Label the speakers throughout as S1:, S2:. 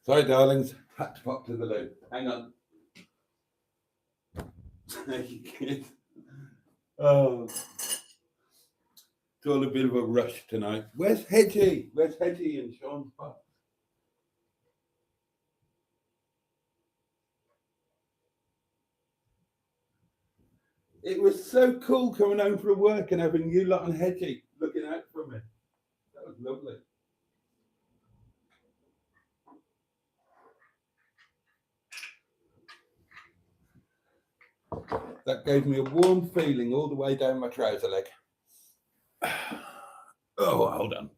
S1: Sorry, darlings. Had to pop to the loo. Hang on. Oh, it's all a bit of a rush tonight. Where's Hedgie? Where's Hedgie and Sean's pop? It was so cool coming home from work and having you lot and Hedgie looking out for me. That was lovely. That gave me a warm feeling all the way down my trouser leg. Oh, hold on.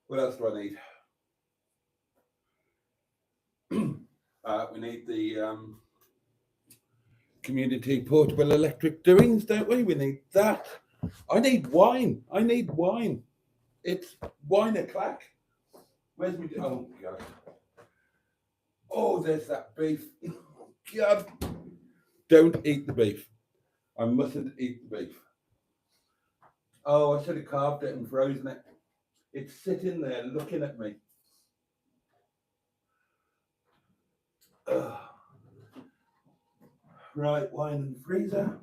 S1: What else do I need? We need the community portable electric doings, don't we? We need that. I need wine. It's wine o'clock. Where's my... Oh, God. Oh, there's that beef. God. Don't eat the beef. I mustn't eat the beef. Oh, I should have carved it and frozen it. It's sitting there looking at me. Ugh. Right, wine in the freezer.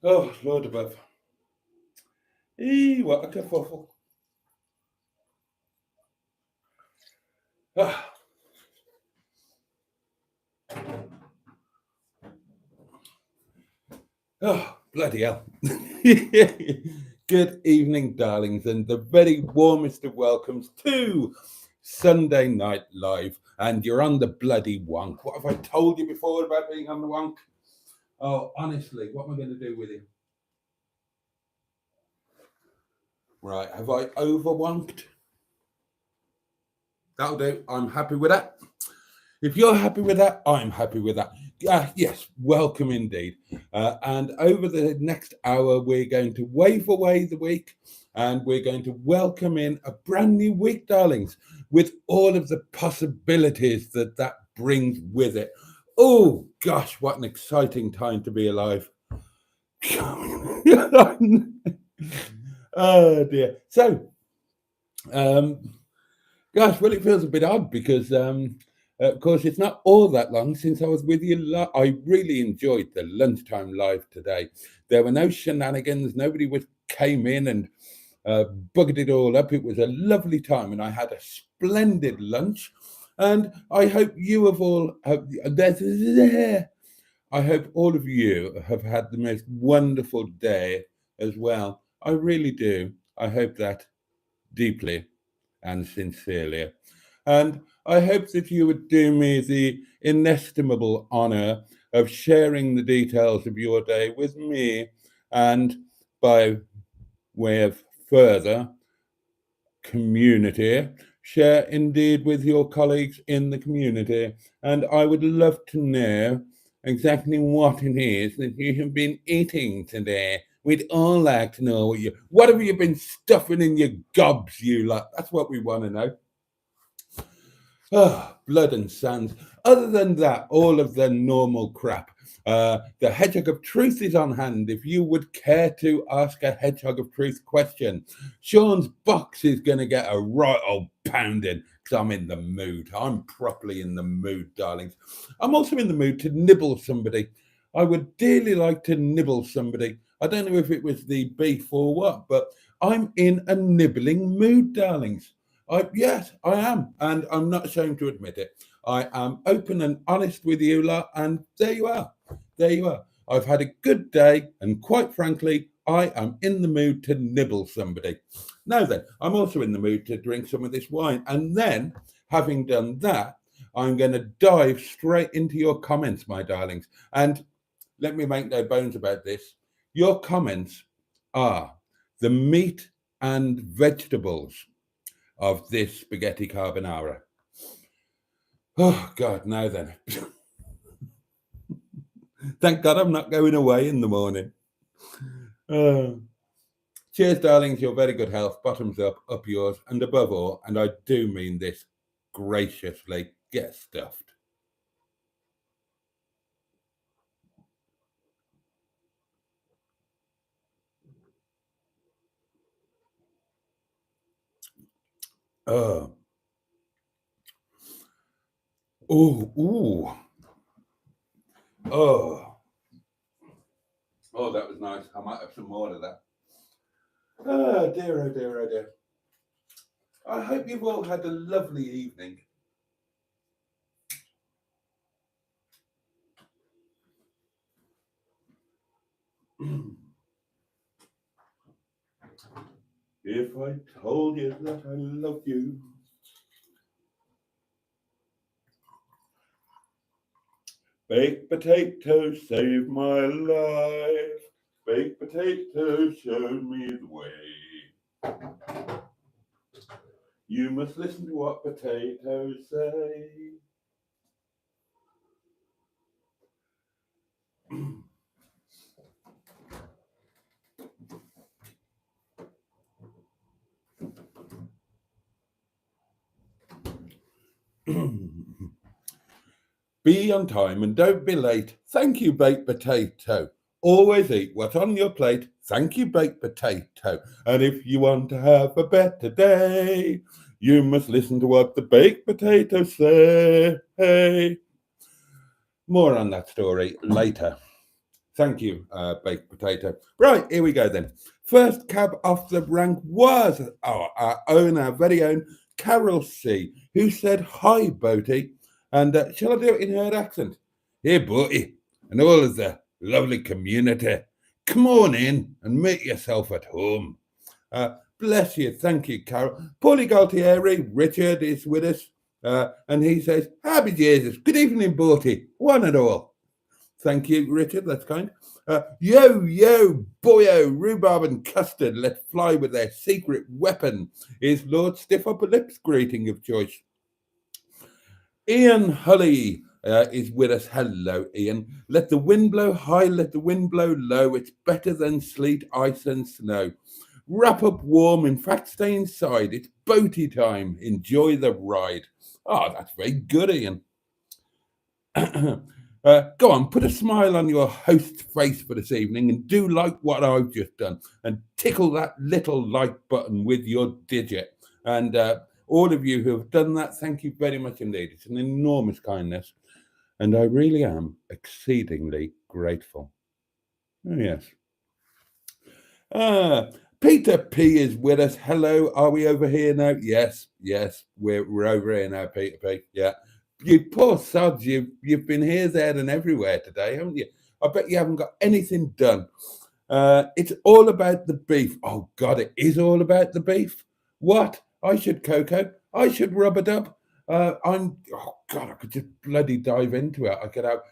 S1: Oh, Lord above. What a kerfuffle. Ah. Oh, bloody hell. Good evening, darlings, and the very warmest of welcomes to Sunday Night Live. And you're on the bloody wonk. What have I told you before about being on the wonk? Oh, honestly, what am I going to do with you? Right, have I overwonked? That'll do. I'm happy with that. If you're happy with that, I'm happy with that. Yes, welcome indeed. And over the next hour, we're going to wave away the week and we're going to welcome in a brand new week, darlings, with all of the possibilities that that brings with it. Oh, gosh, what an exciting time to be alive. Oh, dear. So, gosh, well, it feels a bit odd because... of course, it's not all that long since I was with you. I really enjoyed the lunchtime live today. There were no shenanigans. Nobody came in and buggered it all up. It was a lovely time, and I had a splendid lunch. And I hope you have all. I hope all of you have had the most wonderful day as well. I really do. I hope that deeply and sincerely. And I hope that you would do me the inestimable honor of sharing the details of your day with me, and by way of further community, share indeed with your colleagues in the community. And I would love to know exactly what it is that you have been eating today. We'd all like to know what have you been stuffing in your gobs, you lot? That's what we want to know. Oh, blood and sands. Other than that, all of the normal crap. The Hedgehog of Truth is on hand if you would care to ask a Hedgehog of Truth question. Sean's box is going to get a right old pounding because I'm in the mood. I'm properly in the mood, darlings. I'm also in the mood to nibble somebody. I would dearly like to nibble somebody. I don't know if it was the beef or what, but I'm in a nibbling mood, darlings. Yes, I am, and I'm not ashamed to admit it. I am open and honest with you lot, and there you are. There you are. I've had a good day, and quite frankly, I am in the mood to nibble somebody. Now then, I'm also in the mood to drink some of this wine, and then, having done that, I'm going to dive straight into your comments, my darlings. And let me make no bones about this. Your comments are the meat and vegetables of this spaghetti carbonara. Oh, God, now then. Thank God I'm not going away in the morning. Cheers, darlings. Your very good health. Bottoms up yours. And above all, and I do mean this graciously, get stuffed. Oh, oh, ooh, oh, oh, that was nice. I might have some more of that. Oh dear, oh dear, oh dear. I hope you've all had a lovely evening. If I told you that I love you. Baked potatoes saved my life. Baked potatoes showed me the way. You must listen to what potatoes say. Be on time and don't be late. Thank you, baked potato. Always eat what's on your plate. Thank you, baked potato. And if you want to have a better day, you must listen to what the baked potatoes say. More on that story later. Thank you, baked potato. Right, here we go then. First cab off the rank was our own, our very own Carol C, who said, "Hi, Boaty." And shall I do it in her accent? Hey, Boaty, and all of the lovely community, come on in and make yourself at home. Bless you. Thank you, Carol. Paulie Galtieri, Richard is with us. And he says, "Happy Jesus. Good evening, Boaty. One and all." Thank you, Richard. That's kind. Yo, boyo, rhubarb and custard let fly with their secret weapon is Lord Stiff Upper Lips' greeting of choice. Ian Hully is with us. Hello, Ian. Let the wind blow high, let the wind blow low. It's better than sleet, ice, and snow. Wrap up warm, in fact, stay inside. It's boaty time. Enjoy the ride. Oh, that's very good, Ian. Go on, put a smile on your host's face for this evening and do like what I've just done and tickle that little like button with your digit. And all of you who have done that, thank you very much indeed. It's an enormous kindness. And I really am exceedingly grateful. Oh, yes. Peter P is with us. Hello, are we over here now? Yes, we're over here now, Peter P. Yeah. You poor sods, you've been here, there, and everywhere today, haven't you? I bet you haven't got anything done. It's all about the beef. Oh God, it is all about the beef. What? I should cocoa. I should rub it up. Oh God, I could just bloody dive into it. I could have.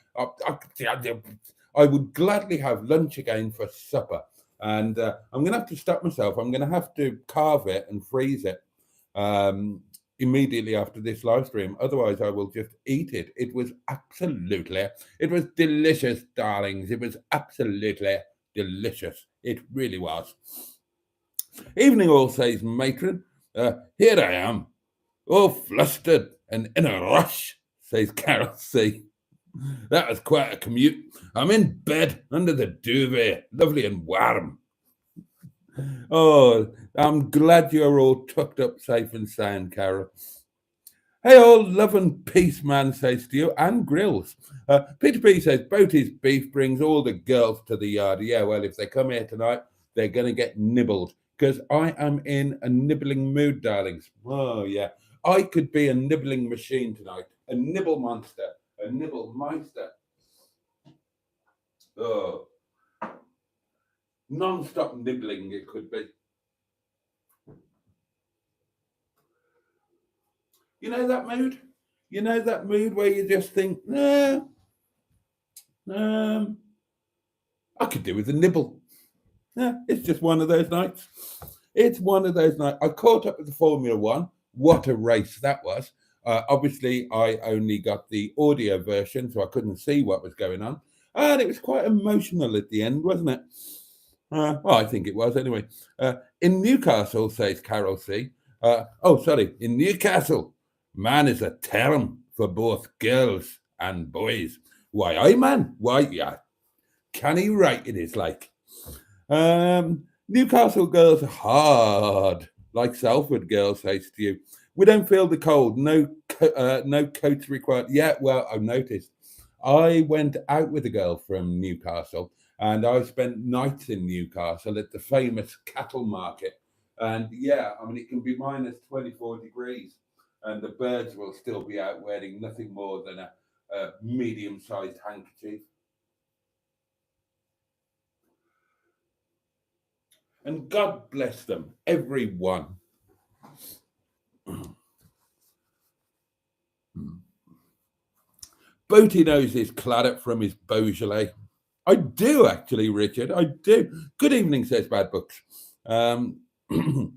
S1: I would gladly have lunch again for supper, and I'm going to have to stop myself. I'm going to have to carve it and freeze it. Immediately after this live stream. Otherwise, I will just eat it. It was delicious, darlings. It was absolutely delicious. It really was. Evening all, says matron. Here I am, all flustered and in a rush, says Carol C. That was quite a commute. I'm in bed under the duvet, lovely and warm. Oh, I'm glad you're all tucked up safe and sound, Carol. Hey, all love and peace, man, says to you, and grills. Peter B says, Boaty's beef brings all the girls to the yard. Yeah, well, if they come here tonight, they're going to get nibbled, because I am in a nibbling mood, darlings. Oh, yeah. I could be a nibbling machine tonight, a nibble monster, a nibble meister. Oh. Non-stop nibbling it could be. You know that mood? You know that mood where you just think, I could do with a nibble. It's just one of those nights. It's one of those nights. I caught up with the Formula One. What a race that was. Obviously, I only got the audio version, so I couldn't see what was going on. And it was quite emotional at the end, wasn't it? Well, I think it was anyway. In Newcastle, says Carol C. In Newcastle, man is a term for both girls and boys. Why, aye, man? Why, yeah. Canny right it is like. Newcastle girls are hard, like Salford girls, says to you. We don't feel the cold. No coats required. Yeah, well, I've noticed. I went out with a girl from Newcastle, and I spent nights in Newcastle at the famous cattle market. And yeah, I mean, it can be minus 24 degrees, and the birds will still be out wearing nothing more than a medium-sized handkerchief. And God bless them, everyone. Boaty knows his claret from his Beaujolais. I do actually, Richard. I do. Good evening, says Bad Books. Um, yeah,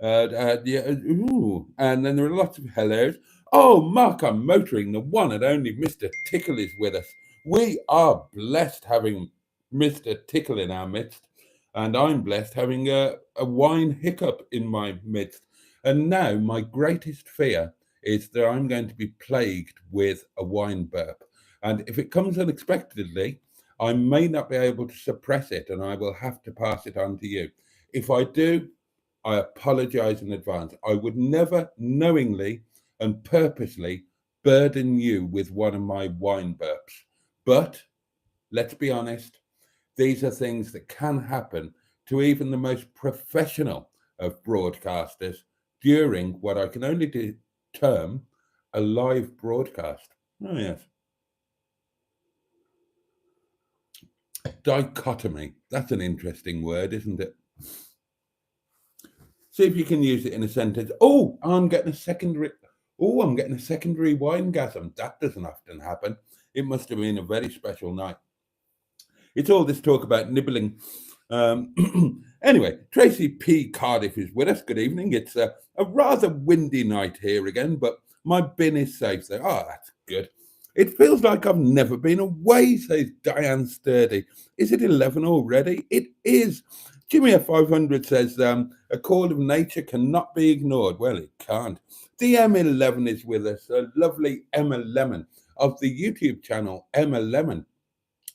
S1: ooh. And then there are lots of hellos. Oh, Mark, I'm motoring. The one and only Mr. Tickle is with us. We are blessed having Mr. Tickle in our midst, and I'm blessed having a wine hiccup in my midst. And now my greatest fear is that I'm going to be plagued with a wine burp. And if it comes unexpectedly, I may not be able to suppress it, and I will have to pass it on to you. If I do, I apologize in advance. I would never knowingly and purposely burden you with one of my wine burps. But let's be honest, these are things that can happen to even the most professional of broadcasters during what I can only term a live broadcast. Oh, yes. Dichotomy. That's an interesting word, isn't it? See if you can use it in a sentence. Oh, I'm getting a secondary. Oh, I'm getting a secondary winegasm. That doesn't often happen. It must have been a very special night. It's all this talk about nibbling. Anyway, Tracy P. Cardiff is with us. Good evening. It's a rather windy night here again, but my bin is safe. So, that's good. It feels like I've never been away, says Diane Sturdy. Is it 11 already? It is. Jimmy F500 says, a call of nature cannot be ignored. Well, it can't. The M11 is with us, a lovely Emma Lemon of the YouTube channel Emma Lemon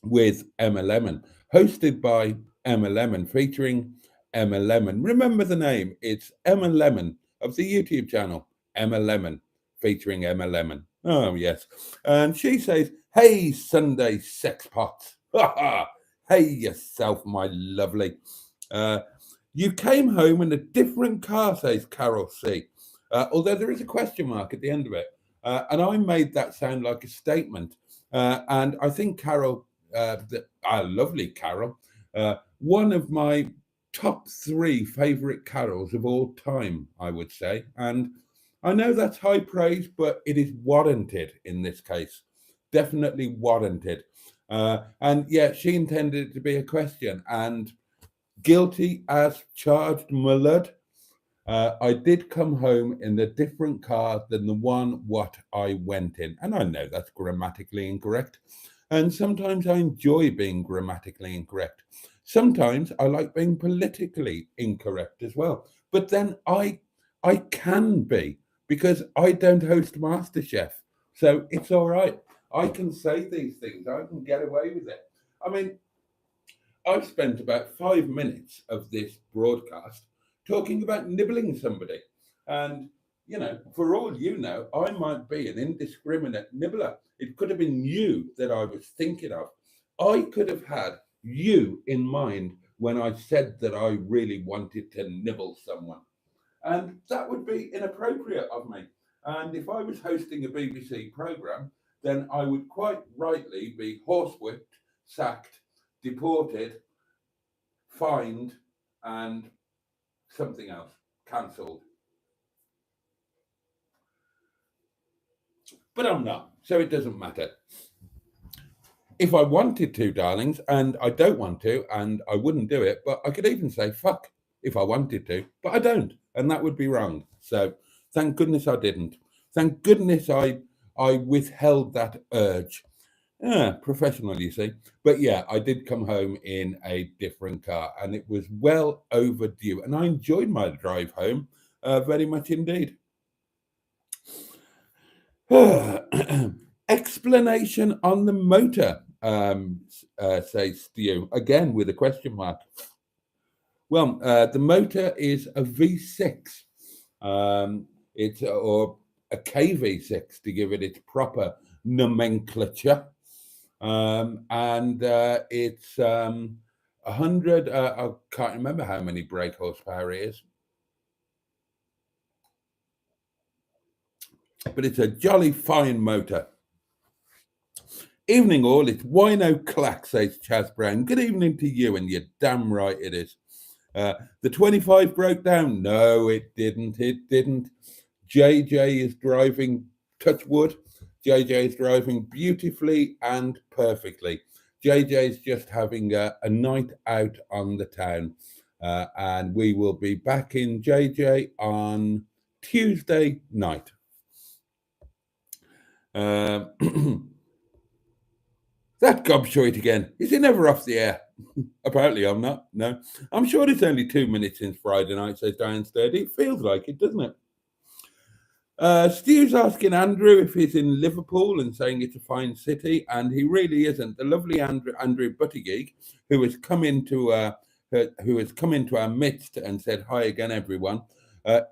S1: with Emma Lemon, hosted by Emma Lemon, featuring Emma Lemon. Remember the name, it's Emma Lemon of the YouTube channel Emma Lemon, featuring Emma Lemon. Oh, yes. And she says, hey, Sunday sex pots. Ha ha. Hey yourself, my lovely. You came home in a different car, says Carol C. Although there is a question mark at the end of it. And I made that sound like a statement. And I think Carol, lovely Carol, one of my top 3 favourite carols of all time, I would say. And I know that's high praise, but it is warranted in this case. Definitely warranted. And yeah, she intended it to be a question. And guilty as charged, my lord. I did come home in a different car than the one what I went in. And I know that's grammatically incorrect. And sometimes I enjoy being grammatically incorrect. Sometimes I like being politically incorrect as well. But then I can be, because I don't host MasterChef. So it's all right. I can say these things. I can get away with it. I mean, I've spent about 5 minutes of this broadcast talking about nibbling somebody. And, for all you know, I might be an indiscriminate nibbler. It could have been you that I was thinking of. I could have had you in mind when I said that I really wanted to nibble someone. And that would be inappropriate of me. And if I was hosting a BBC programme, then I would quite rightly be horsewhipped, sacked, deported, fined, and something else, cancelled. But I'm not, so it doesn't matter. If I wanted to, darlings, and I don't want to, and I wouldn't do it, but I could even say fuck if I wanted to, but I don't, and that would be wrong. So thank goodness I didn't. Thank goodness I withheld that urge. Yeah, professional, you see. But yeah, I did come home in a different car, and it was well overdue. And I enjoyed my drive home very much indeed. Explanation on the motor, says Stu, again with a question mark. Well, the motor is a V6. It's or a KV6 to give it its proper nomenclature. And it's 100. I can't remember how many brake horsepower it is, but it's a jolly fine motor. Evening all, it's Wino Clack, says Chaz Brown. Good evening to you, and you're damn right it is. The 25 broke down. No, it didn't. It didn't. JJ is driving, touch wood. JJ is driving beautifully and perfectly. JJ is just having a night out on the town. And we will be back in JJ on Tuesday night. That gobshite again. Is he never off the air? Apparently I'm not. No. I'm sure it's only 2 minutes since Friday night, says Diane Sturdy. It feels like it, doesn't it? Stu's asking Andrew if he's in Liverpool and saying it's a fine city, and he really isn't. The lovely Andrew Buttigieg, who has come into our midst and said hi again, everyone,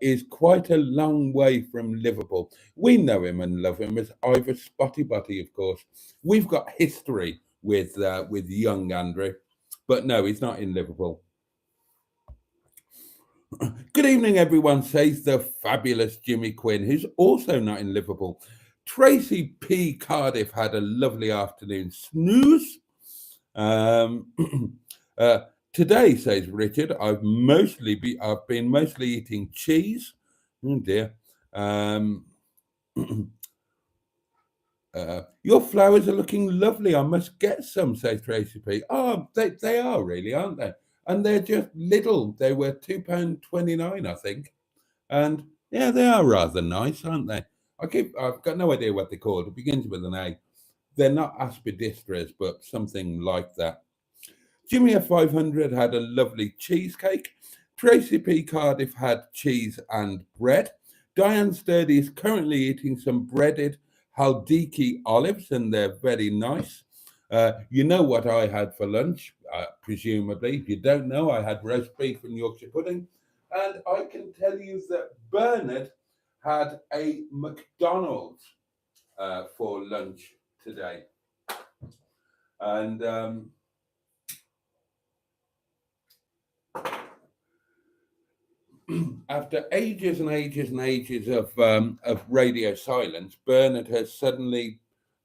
S1: is quite a long way from Liverpool. We know him and love him as Ivor Spotty Butty, of course. We've got history with young Andrew, but no, he's not in Liverpool. Good evening, everyone, says the fabulous Jimmy Quinn, who's also not in Liverpool. Tracy P. Cardiff had a lovely afternoon snooze. Today, says Richard, I've been mostly eating cheese. Oh dear. Your flowers are looking lovely. I must get some, says Tracy P. Oh, they are really, aren't they? And they're just little. They were £2.29, I think. And yeah, they are rather nice, aren't they? I've got no idea what they're called. It begins with an A. They're not aspidistras, but something like that. Jimmy F500 had a lovely cheesecake. Tracy P. Cardiff had cheese and bread. Diane Sturdy is currently eating some breaded Haldiki olives, and they're very nice. You know what I had for lunch, presumably. If you don't know, I had roast beef and Yorkshire pudding. And I can tell you that Bernard had a McDonald's for lunch today. And after ages and ages and ages of radio silence, Bernard has suddenly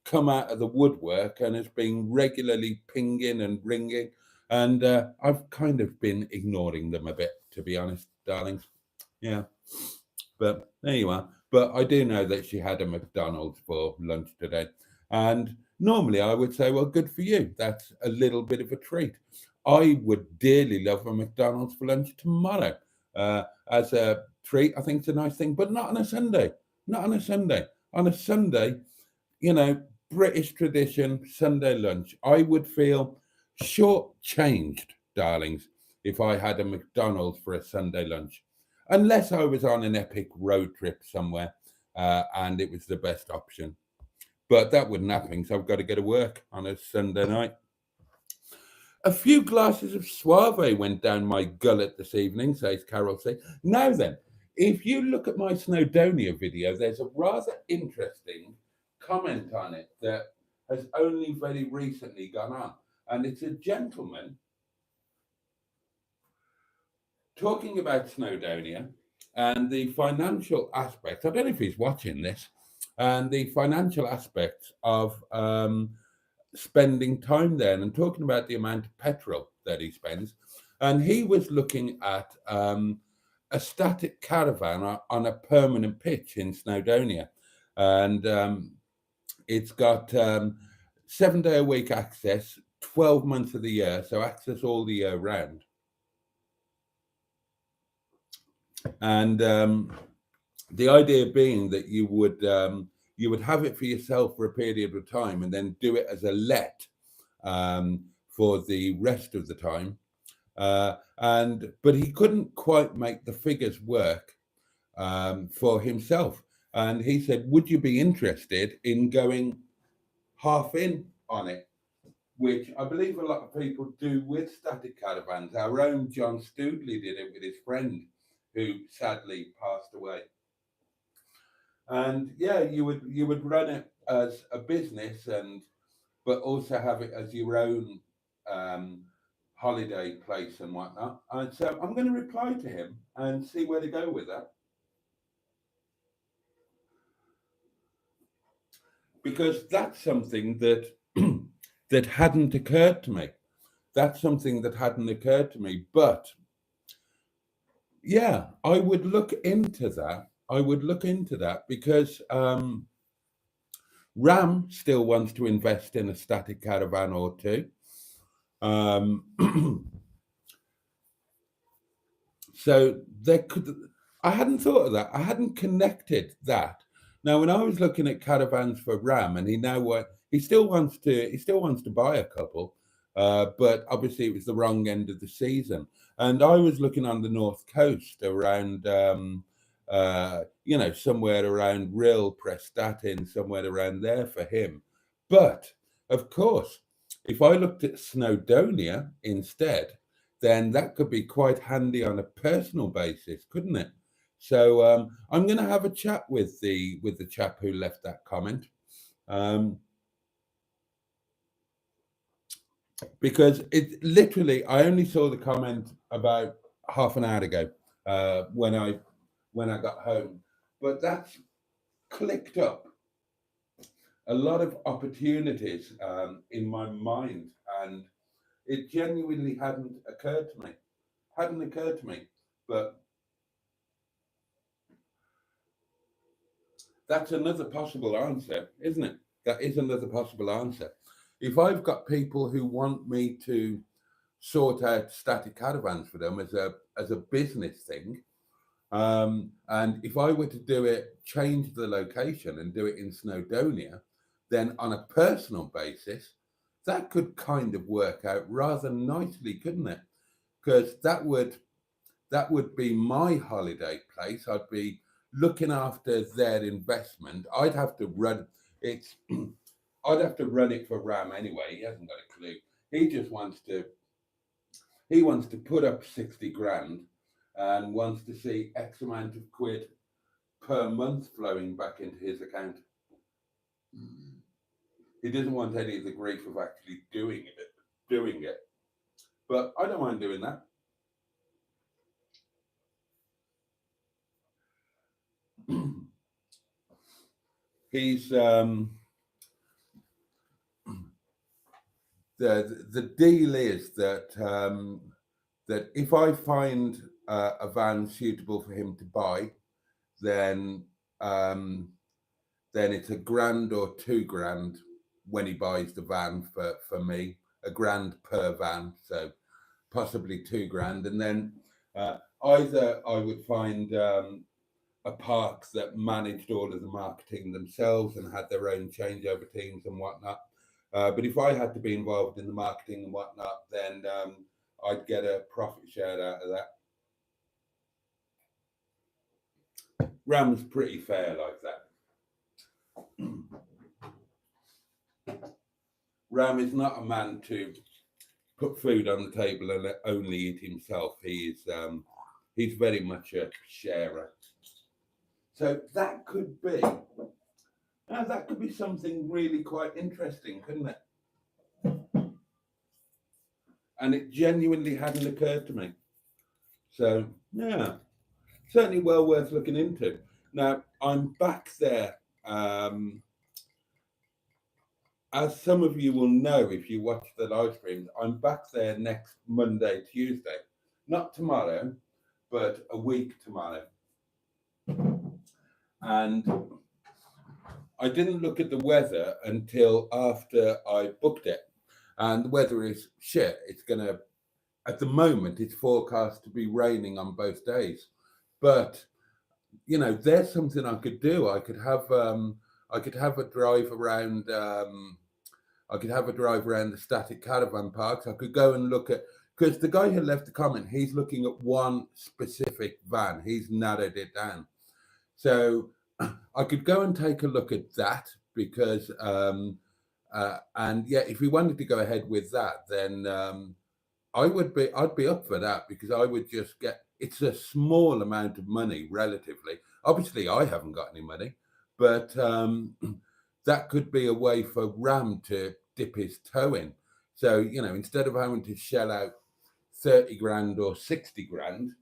S1: come out of the woodwork and has been regularly pinging and ringing. And I've kind of been ignoring them a bit, to be honest, darlings. Yeah. But there you are. But I do know that she had a McDonald's for lunch today. And normally I would say, well, good for you. That's a little bit of a treat. I would dearly love a McDonald's for lunch tomorrow. As a treat, I think it's a nice thing, but not on a Sunday. Not on a Sunday. On a Sunday, British tradition, Sunday lunch. I would feel shortchanged, darlings, if I had a McDonald's for a Sunday lunch, unless I was on an epic road trip somewhere and it was the best option. But that wouldn't happen, so I've got to go to work on a Sunday night. A few glasses of Suave went down my gullet this evening, says Carol C. Now then, if you look at my Snowdonia video, there's a rather interesting comment on it that has only very recently gone on. And it's a gentleman talking about Snowdonia and the financial aspects. I don't know if he's watching this, and the financial aspects of spending time there, and talking about the amount of petrol that he spends. And he was looking at a static caravan on a permanent pitch in Snowdonia. And it's got 7-day-a-week access, 12 months of the year, so access all the year round. And the idea being that you would have it for yourself for a period of time and then do it as a let for the rest of the time. But he couldn't quite make the figures work for himself. And he said, would you be interested in going half in on it? Which I believe a lot of people do with static caravans. Our own John Stoodley did it with his friend, who sadly passed away. And yeah, you would run it as a business, and but also have it as your own um, holiday place and whatnot. And so I'm going to reply to him and see where to go with that, because that's something that that hadn't occurred to me. That's something that hadn't occurred to me. But yeah, I would look into that. I would look into that because Ram still wants to invest in a static caravan or two. Um, so there could, I hadn't thought of that. I hadn't connected that. Now, when I was looking at caravans for Ram, and he still wants to buy a couple, but obviously it was the wrong end of the season. And I was looking on the north coast around, somewhere around Rill, Prestatyn, somewhere around there for him. But of course, if I looked at Snowdonia instead, then that could be quite handy on a personal basis, couldn't it? So I'm going to have a chat with the chap who left that comment, um, because it literally I only saw the comment about half an hour ago, when I got home, but that's clicked up a lot of opportunities in my mind, and it genuinely hadn't occurred to me. Hadn't occurred to me, but that's another possible answer, isn't it? That is another possible answer. If I've got people who want me to sort out static caravans for them as a business thing, and if I were to do it, change the location and do it in Snowdonia, then on a personal basis, that could kind of work out rather nicely, couldn't it? Because that would be my holiday place. I'd be looking after their investment. I'd have to run it. I'd have to run it for Ram anyway. He hasn't got a clue. He just wants to put up 60 grand and wants to see X amount of quid per month flowing back into his account. He doesn't want any of the grief of actually doing it. But I don't mind doing that. He's the deal is that if I find a van suitable for him to buy, then then it's a grand or 2 grand when he buys the van for me, a grand per van, so possibly 2 grand, and then either I would find a park that managed all of the marketing themselves and had their own changeover teams and whatnot. But if I had to be involved in the marketing and whatnot, then I'd get a profit share out of that. Ram's pretty fair like that. Ram is not a man to put food on the table and only eat himself. He's very much a sharer. So that could be something really quite interesting, couldn't it? And it genuinely hadn't occurred to me. So yeah, certainly well worth looking into. Now I'm back there. As some of you will know if you watch the live streams, I'm back there next Monday, Tuesday. Not tomorrow, but a week tomorrow. And I didn't look at the weather until after I booked it. And the weather is shit. At the moment, it's forecast to be raining on both days. But, there's something I could do. I could have a drive around. I could have a drive around the static caravan parks. I could go and look at, because the guy who left the comment, he's looking at one specific van. He's narrowed it down. So I could go and take a look at that because, and yeah, if we wanted to go ahead with that, then I'd be up for that because I would just get. It's a small amount of money relatively. Obviously, I haven't got any money, but that could be a way for Ram to dip his toe in. So, instead of having to shell out 30 grand or 60 grand,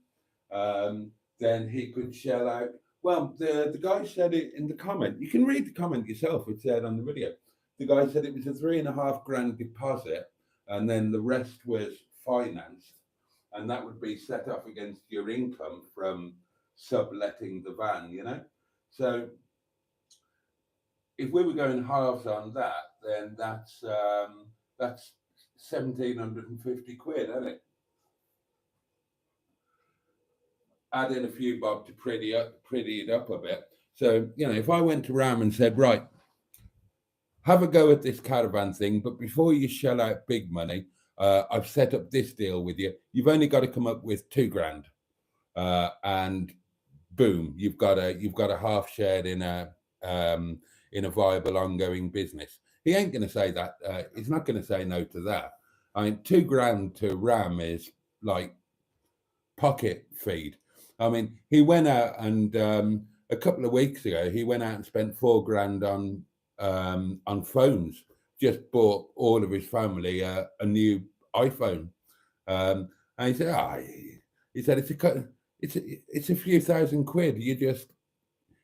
S1: then he could shell out. Well, the guy said it in the comment. You can read the comment yourself. It's there on the video. The guy said it was a 3.5 grand deposit, and then the rest was financed, and that would be set off against your income from subletting the van. So if we were going halves on that, then that's 1,750 quid, isn't it? Add in a few bob to pretty it up a bit. So, if I went to Ram and said, right, have a go at this caravan thing, but before you shell out big money, I've set up this deal with you. You've only got to come up with 2 grand, and boom, you've got a half shared in a viable ongoing business. He ain't going to say that. He's not going to say no to that. I mean, 2 grand to Ram is like pocket feed. I mean, he went out and a couple of weeks ago, he went out and spent 4 grand on phones. Just bought all of his family a new iPhone, and he said, it's a few thousand quid. You just,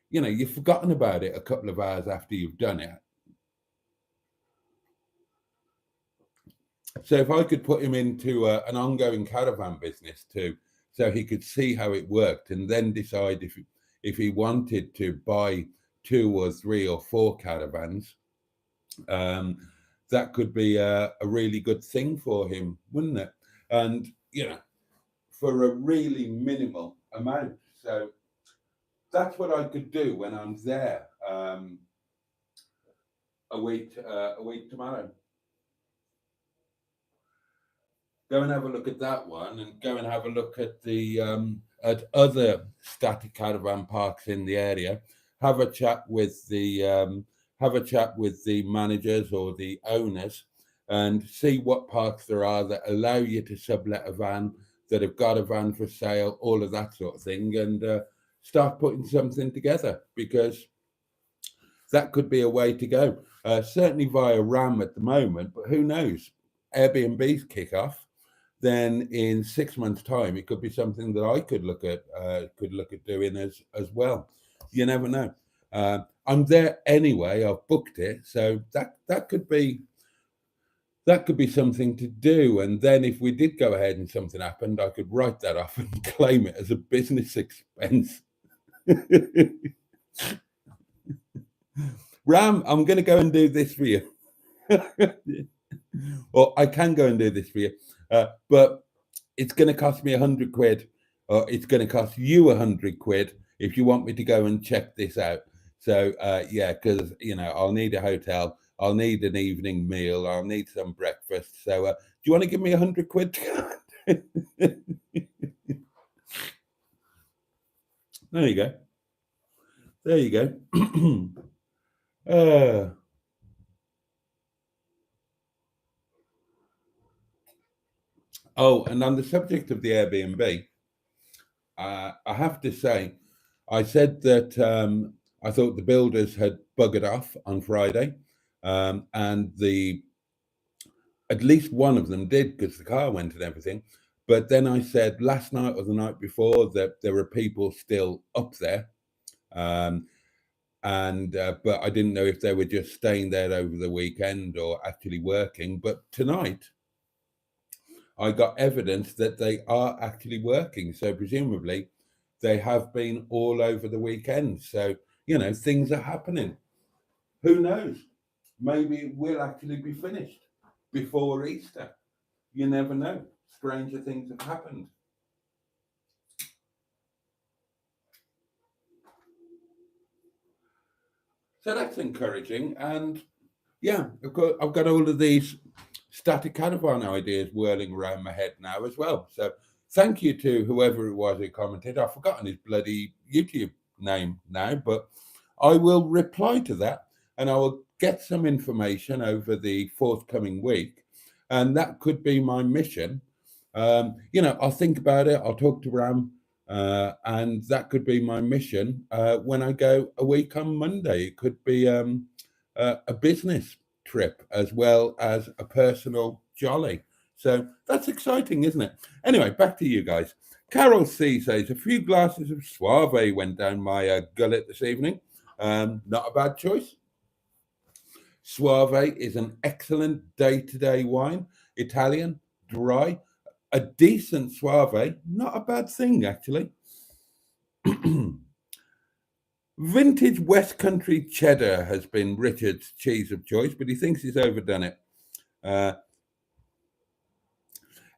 S1: you've forgotten about it a couple of hours after you've done it. So if I could put him into an ongoing caravan business so he could see how it worked and then decide if he wanted to buy 2 or 3 or 4 caravans, that could be a really good thing for him, wouldn't it? And, for a really minimal amount. So that's what I could do when I'm there a week tomorrow. Go and have a look at that one, and go and have a look at the at other static caravan parks in the area. Have a chat with the managers or the owners, and see what parks there are that allow you to sublet a van, that have got a van for sale, all of that sort of thing, and start putting something together, because that could be a way to go. Certainly via Ram at the moment, but who knows? Airbnb's kick off. Then in 6 months' time, it could be something that I could look at doing as well. You never know. I'm there anyway. I've booked it, so that could be something to do. And then if we did go ahead and something happened, I could write that off and claim it as a business expense. Ram, I'm going to go and do this for you. Or I can go and do this for you. But it's going to cost me 100 quid, or it's going to cost you 100 quid if you want me to go and check this out. So, because, I'll need a hotel, I'll need an evening meal, I'll need some breakfast. So, do you want to give me 100 quid? There you go. There you go. Oh, and on the subject of the Airbnb, I have to say, I said that I thought the builders had buggered off on Friday, and at least one of them did, because the car went and everything. But then I said last night or the night before that there were people still up there, but I didn't know if they were just staying there over the weekend or actually working. But tonight, I got evidence that they are actually working. So presumably they have been all over the weekend. So, things are happening. Who knows? Maybe it will actually be finished before Easter. You never know. Stranger things have happened. So that's encouraging. And yeah, I've got all of these static caravan ideas whirling around my head now as well. So thank you to whoever it was who commented. I've forgotten his bloody YouTube name now, but I will reply to that, and I will get some information over the forthcoming week, and that could be my mission. I'll think about it. I'll talk to Ram. And that could be my mission when I go a week on Monday. It could be a business trip as well as a personal jolly. So that's exciting, isn't it? Anyway, back to you guys. Carol C says a few glasses of Suave went down my gullet this evening. Not a bad choice. Suave is an excellent day-to-day wine, Italian, dry, a decent Suave, not a bad thing actually. Vintage West Country cheddar has been Richard's cheese of choice, but he thinks he's overdone it. Uh,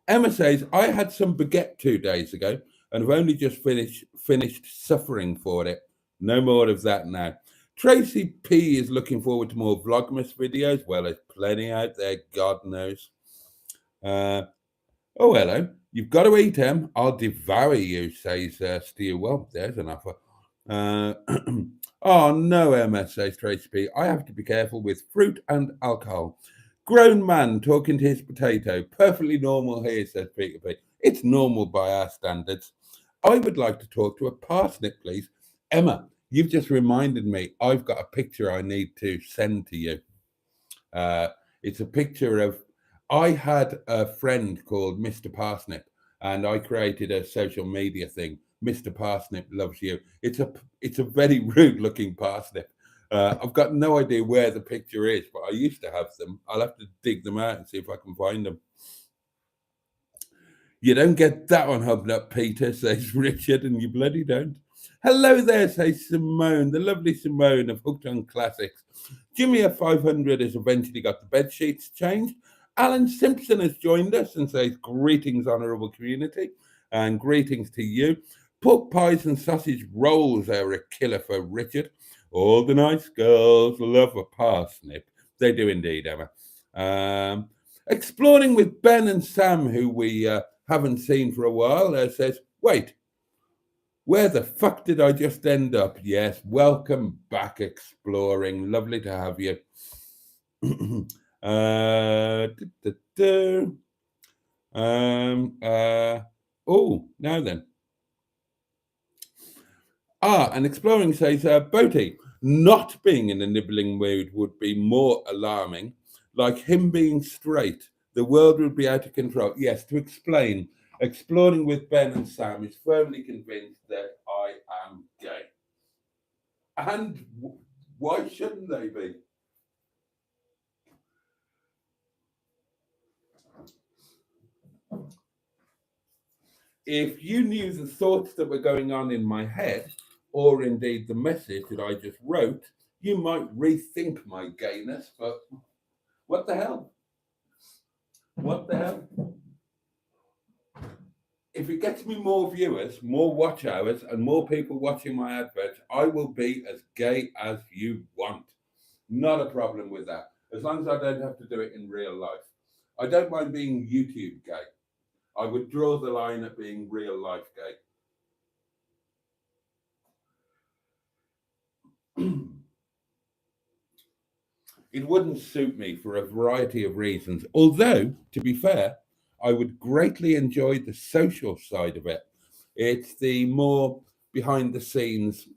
S1: Emma says, I had some baguette 2 days ago and have only just finished suffering for it. No more of that now. Tracy P is looking forward to more Vlogmas videos. Well, there's plenty out there, God knows. Oh, hello. You've got to eat him. I'll devour you, says Steve. Well, there's an offer. Oh, no, Emma, says Tracy P. I have to be careful with fruit and alcohol. Grown man talking to his potato. Perfectly normal here, says Peter P. It's normal by our standards. I would like to talk to a parsnip, please. Emma, you've just reminded me. I've got a picture I need to send to you. It's a picture of. I had a friend called Mr. Parsnip, and I created a social media thing. Mr. Parsnip loves you. It's a very rude looking parsnip. I've got no idea where the picture is, but I used to have them. I'll have to dig them out and see if I can find them. You don't get that one hubbed up, Peter, says Richard, and you bloody don't. Hello there, says Simone, the lovely Simone of Hooked on Classics. Jimmy F 500 has eventually got the bed sheets changed. Alan Simpson has joined us and says, greetings, honourable community, and greetings to you. Pork pies and sausage rolls are a killer for Richard. All the nice girls love a parsnip. They do indeed, Emma. Exploring with Ben and Sam, who we haven't seen for a while, says, wait, where the fuck did I just end up? Yes, welcome back, Exploring. Lovely to have you. Now then. And Exploring says, Boaty, not being in a nibbling mood would be more alarming. Like him being straight, the world would be out of control. Yes, to explain, Exploring with Ben and Sam is firmly convinced that I am gay. And why shouldn't they be? If you knew the thoughts that were going on in my head, or indeed the message that I just wrote, you might rethink my gayness, but what the hell? What the hell? If it gets me more viewers, more watch hours, and more people watching my adverts, I will be as gay as you want. Not a problem with that, as long as I don't have to do it in real life. I don't mind being YouTube gay. I would draw the line at being real life gay. It wouldn't suit me for a variety of reasons. Although, to be fair, I would greatly enjoy the social side of it. It's the more behind the scenes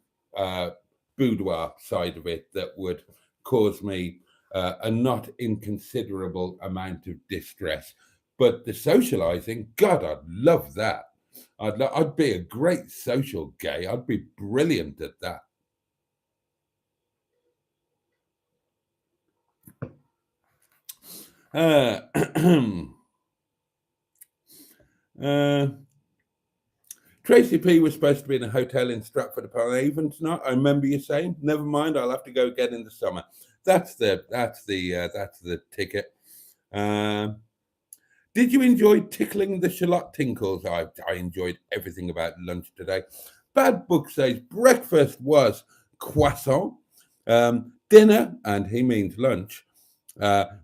S1: boudoir side of it that would cause me a not inconsiderable amount of distress. But the socializing, God, I'd love that. I'd be a great social gay. I'd be brilliant at that. Tracy P was supposed to be in a hotel in Stratford-upon-Avon tonight. I remember you saying, "Never mind, I'll have to go again in the summer." That's the ticket. Did you enjoy tickling the shallot tinkles? I enjoyed everything about lunch today. Bad Book says breakfast was croissant. Dinner, and he means lunch,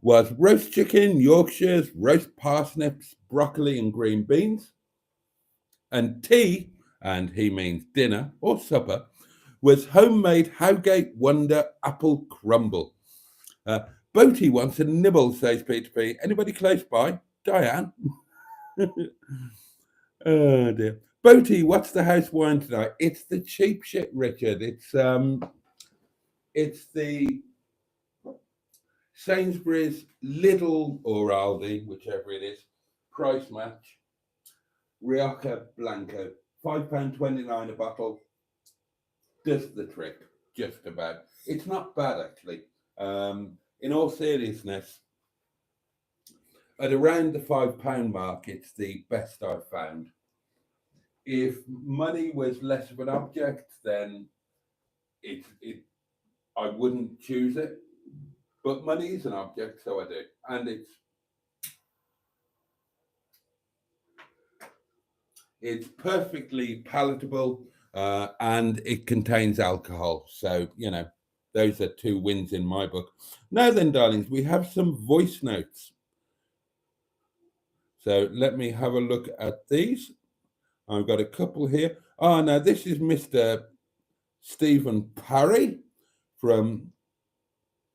S1: was roast chicken, Yorkshires, roast parsnips, broccoli, and green beans. And tea, and he means dinner or supper, was homemade Howgate Wonder apple crumble. Boaty wants a nibble, says Peter P. Anybody close by? Diane? Oh dear. Boaty, what's the house wine tonight? It's the cheap shit, Richard. It's the Sainsbury's, Lidl or Aldi, whichever it is, price match, Rioja Blanco, £5.29 a bottle. Does the trick, just about. It's not bad, actually. In all seriousness, at around the £5 mark, it's the best I've found. If money was less of an object, then I wouldn't choose it. But money is an object, so I do. And it's perfectly palatable, and it contains alcohol. So, those are 2 wins in my book. Now then, darlings, we have some voice notes. So let me have a look at these. I've got a couple here. Oh, now this is Mr. Stephen Parry from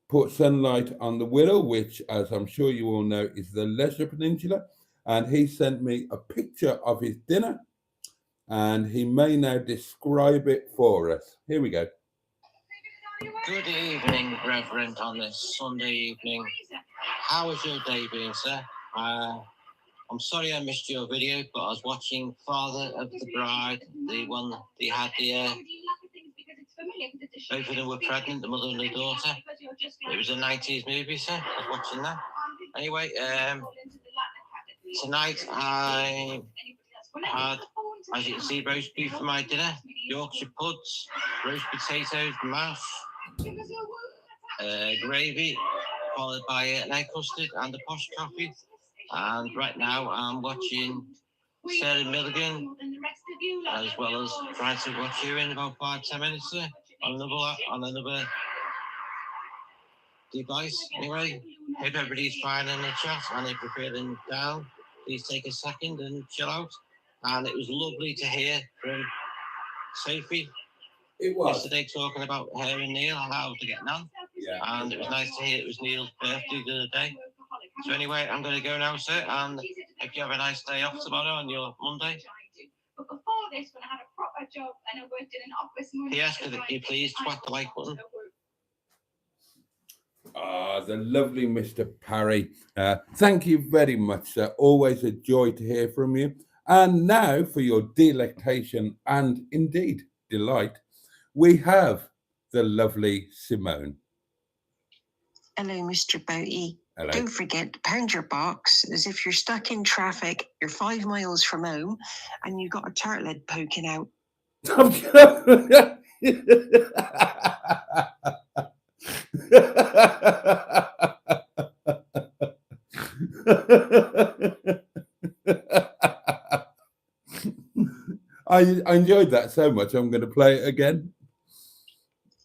S1: Put Sunlight on the Wirral, which, as I'm sure you all know, is the Leisure Peninsula. And he sent me a picture of his dinner, and he may now describe it for us. Here we go.
S2: Good evening, Reverend, on this Sunday evening. How has your day been, sir? I'm sorry I missed your video, but I was watching Father of the Bride, the one they had the both of them were pregnant, the mother and the daughter. It was a 90s movie, sir. I was watching that. Anyway, tonight I had, as you can see, roast beef for my dinner, Yorkshire puds, roast potatoes, mash, gravy, followed by an egg custard and a posh coffee. And right now I'm watching Sarah Milligan, as well as trying to watch you in about 5-10 minutes, sir, on another device. Anyway, hope everybody's fine in the chat, and if you're feeling down, please take a second and chill out. And it was lovely to hear from Sophie yesterday talking about her and Neil and how they're getting on. Yeah. And it was nice to hear it was Neil's birthday the other day. So anyway, I'm going to go now, sir, and hope you have a nice day off tomorrow on your Monday. But before this, when I had a proper job and I worked in an office... Yes, could you please twat the like button?
S1: The lovely Mr. Parry. Thank you very much, sir. Always a joy to hear from you. And now, for your delectation and indeed delight, we have the lovely Simone.
S3: Hello, Mr. Boaty.
S1: Hello.
S3: Don't forget to pound your box as if you're stuck in traffic, you're 5 miles from home, and you've got a tartlet poking out.
S1: I enjoyed that so much, I'm going to play it again.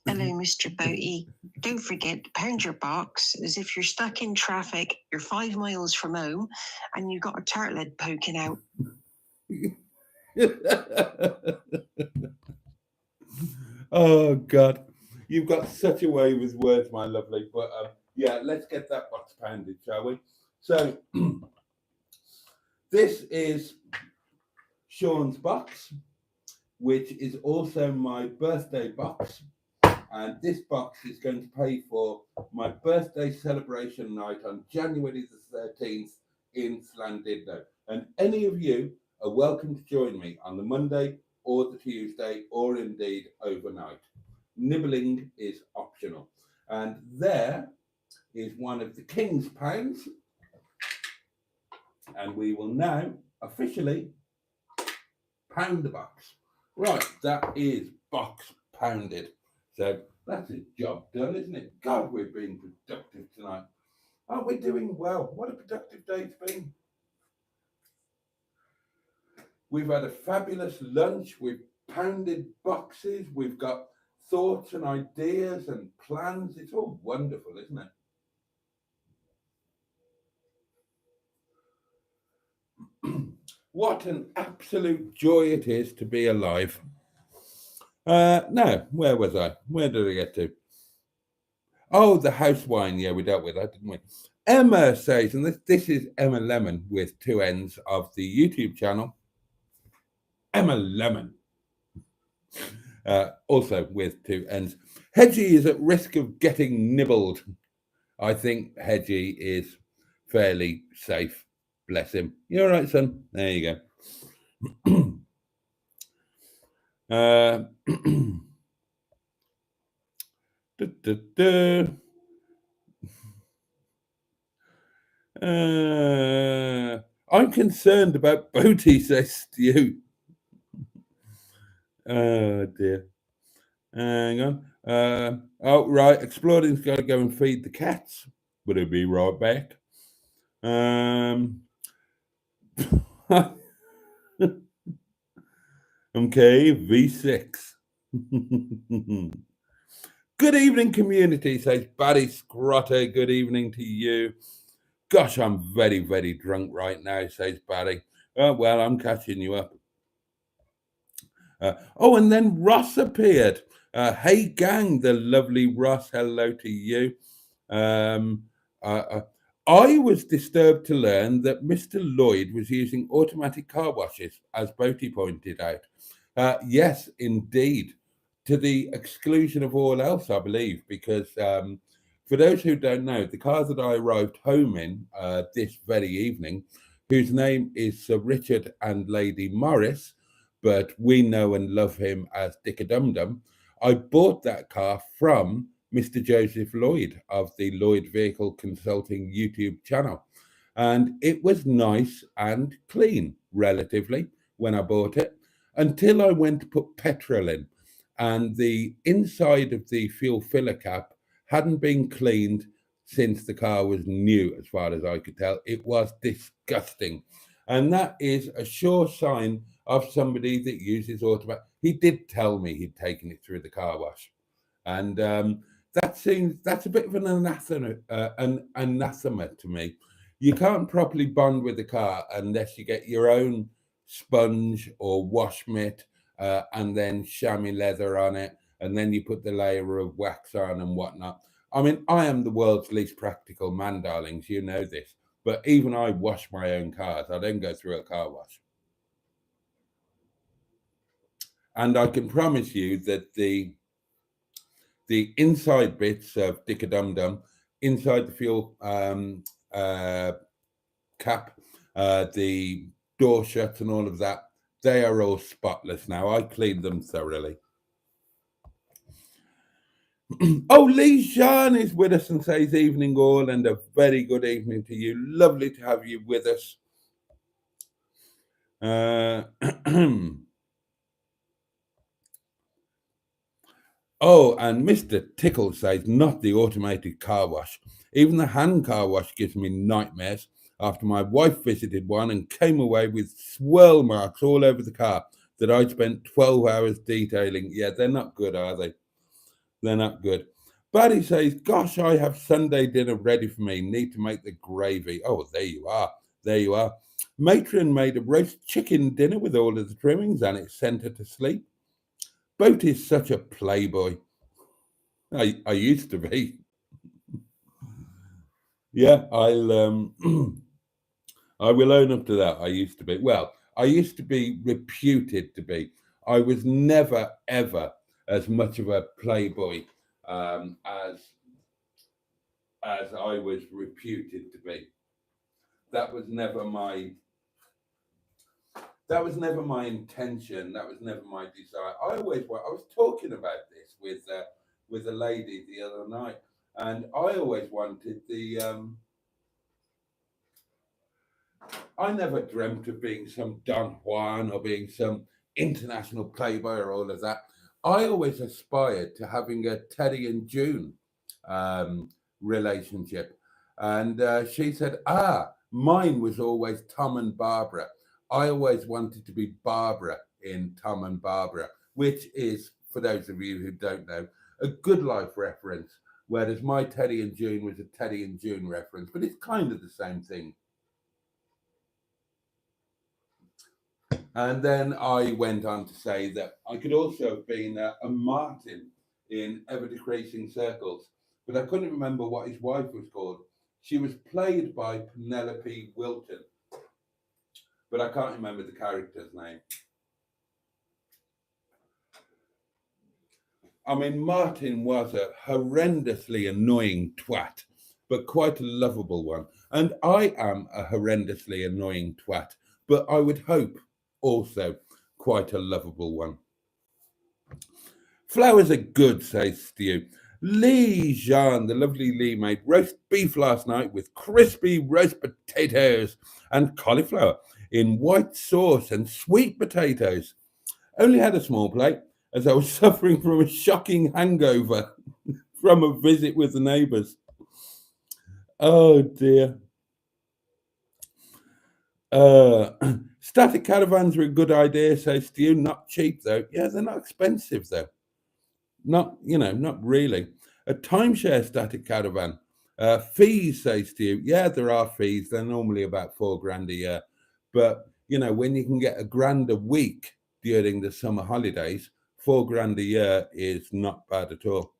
S3: Hello, Mr. Boaty. Don't forget to pound your box as if you're stuck in traffic, you're 5 miles from home, and you've got a tartlet poking out.
S1: Oh, God. You've got such a way with words, my lovely. But yeah, let's get that box pounded, shall we? So this is Sean's box, which is also my birthday box. And this box is going to pay for my birthday celebration night on January the 13th in Llandudno. And any of you are welcome to join me on the Monday or the Tuesday, or indeed overnight. Nibbling is optional. And there is one of the King's pounds. And we will now officially pound the box. Right, that is box pounded. So that's a job done, isn't it? God, we've been productive tonight. Aren't we doing well? What a productive day it's been. We've had a fabulous lunch. We've pounded boxes. We've got thoughts and ideas and plans. It's all wonderful, isn't it? What an absolute joy it is to be alive. Now, where was I? Where did I get to? Oh, the house wine. Yeah, we dealt with that, didn't we? Emma says, and this is Emma Lemon with 2 N's of the YouTube channel. Emma Lemon. Also with 2 N's. Hedgie is at risk of getting nibbled. I think Hedgie is fairly safe. Bless him. You all right, son? There you go. I'm concerned about Boaty, says Stu. Oh dear. Hang on. Oh right, Exploding's got to go and feed the cats. But he'll be right back. Okay, V6. Good evening, community, says Barry Scrotter. Good evening to you. Gosh, I'm very, very drunk right now, says Barry. Oh, well, I'm catching you up. Oh, and then Ross appeared. Hey, gang, the lovely Ross. Hello to you. I was disturbed to learn that Mr. Lloyd was using automatic car washes, as Boaty pointed out. Yes, indeed, to the exclusion of all else, I believe, because for those who don't know, the car that I arrived home in this very evening, whose name is Sir Richard and Lady Morris, but we know and love him as Dick-a-Dum-Dum, I bought that car from Mr. Joseph Lloyd of the Lloyd Vehicle Consulting YouTube channel. And it was nice and clean, relatively, when I bought it, until I went to put petrol in. And the inside of the fuel filler cap hadn't been cleaned since the car was new, as far as I could tell. It was disgusting. And that is a sure sign of somebody that uses automatic. He did tell me he'd taken it through the car wash. And that's a bit of an anathema to me. You can't properly bond with the car unless you get your own sponge or wash mitt and then chamois leather on it, and then you put the layer of wax on and whatnot. I mean, I am the world's least practical man, darlings. You know this. But even I wash my own cars. I don't go through a car wash. And I can promise you that the inside bits of Dick-a-Dum-Dum, inside the fuel cap, the door shut and all of that, they are all spotless now. I cleaned them thoroughly. Oh, Lee Jean is with us and says evening all, and a very good evening to you. Lovely to have you with us. Oh, and Mr. Tickle says, not the automated car wash. Even the hand car wash gives me nightmares after my wife visited one and came away with swirl marks all over the car that I spent 12 hours detailing. Yeah, they're not good, are they? They're not good. Barry says, gosh, I have Sunday dinner ready for me. Need to make the gravy. Oh, there you are. There you are. Matron made a roast chicken dinner with all of the trimmings and it sent her to sleep. Boat is such a playboy. I used to be. Yeah, I'll I will own up to that. I used to be. Well, I used to be reputed to be. I was never ever as much of a playboy as I was reputed to be. That was never my intention. That was never my desire. I was talking about this with a lady the other night, and I always wanted I never dreamt of being some Don Juan or being some international playboy or all of that. I always aspired to having a Teddy and June relationship. And she said, mine was always Tom and Barbara. I always wanted to be Barbara in Tom and Barbara, which is, for those of you who don't know, a Good Life reference, whereas my Teddy and June was a Teddy and June reference, but it's kind of the same thing. And then I went on to say that I could also have been a Martin in Ever Decreasing Circles, but I couldn't remember what his wife was called. She was played by Penelope Wilton, but I can't remember the character's name. I mean, Martin was a horrendously annoying twat, but quite a lovable one. And I am a horrendously annoying twat, but I would hope also quite a lovable one. Flowers are good, says Stu. Lee Jean, the lovely Lee, made roast beef last night with crispy roast potatoes and cauliflower in white sauce and sweet potatoes. Only had a small plate as I was suffering from a shocking hangover from a visit with the neighbours. Oh dear. Static caravans are a good idea, says Stu. Not cheap though. Yeah, they're not expensive though. Not really. A timeshare static caravan. Fees, says Stu. Yeah, there are fees. They're normally about $4,000 a year. But, when you can get $1,000 a week during the summer holidays, $4,000 a year is not bad at all.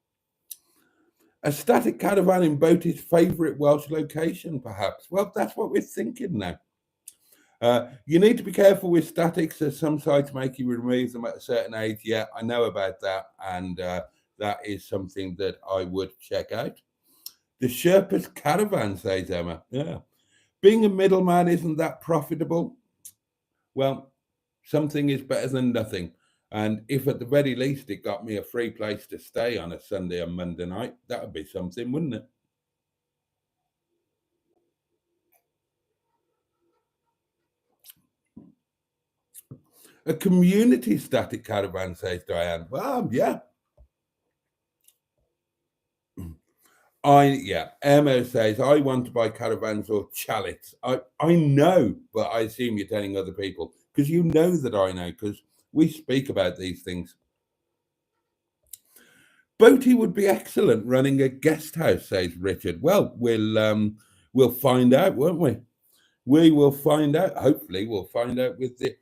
S1: A static caravan in Boaty's favourite Welsh location, perhaps. Well, that's what we're thinking now. You need to be careful with statics, as some sites make you remove them at a certain age. Yeah, I know about that, and that is something that I would check out. The Sherpa's caravan, says Emma. Yeah. Being a middleman isn't that profitable. Well, something is better than nothing. And if at the very least it got me a free place to stay on a Sunday and Monday night, that would be something, wouldn't it? A community static caravan, says Diane. Well, yeah. Emma says, I want to buy caravans or chalets. I know, but I assume you're telling other people because you know that I know because we speak about these things. Boaty would be excellent running a guest house, says Richard. Well, we'll find out, won't we? We will find out. Hopefully, we'll find out with the.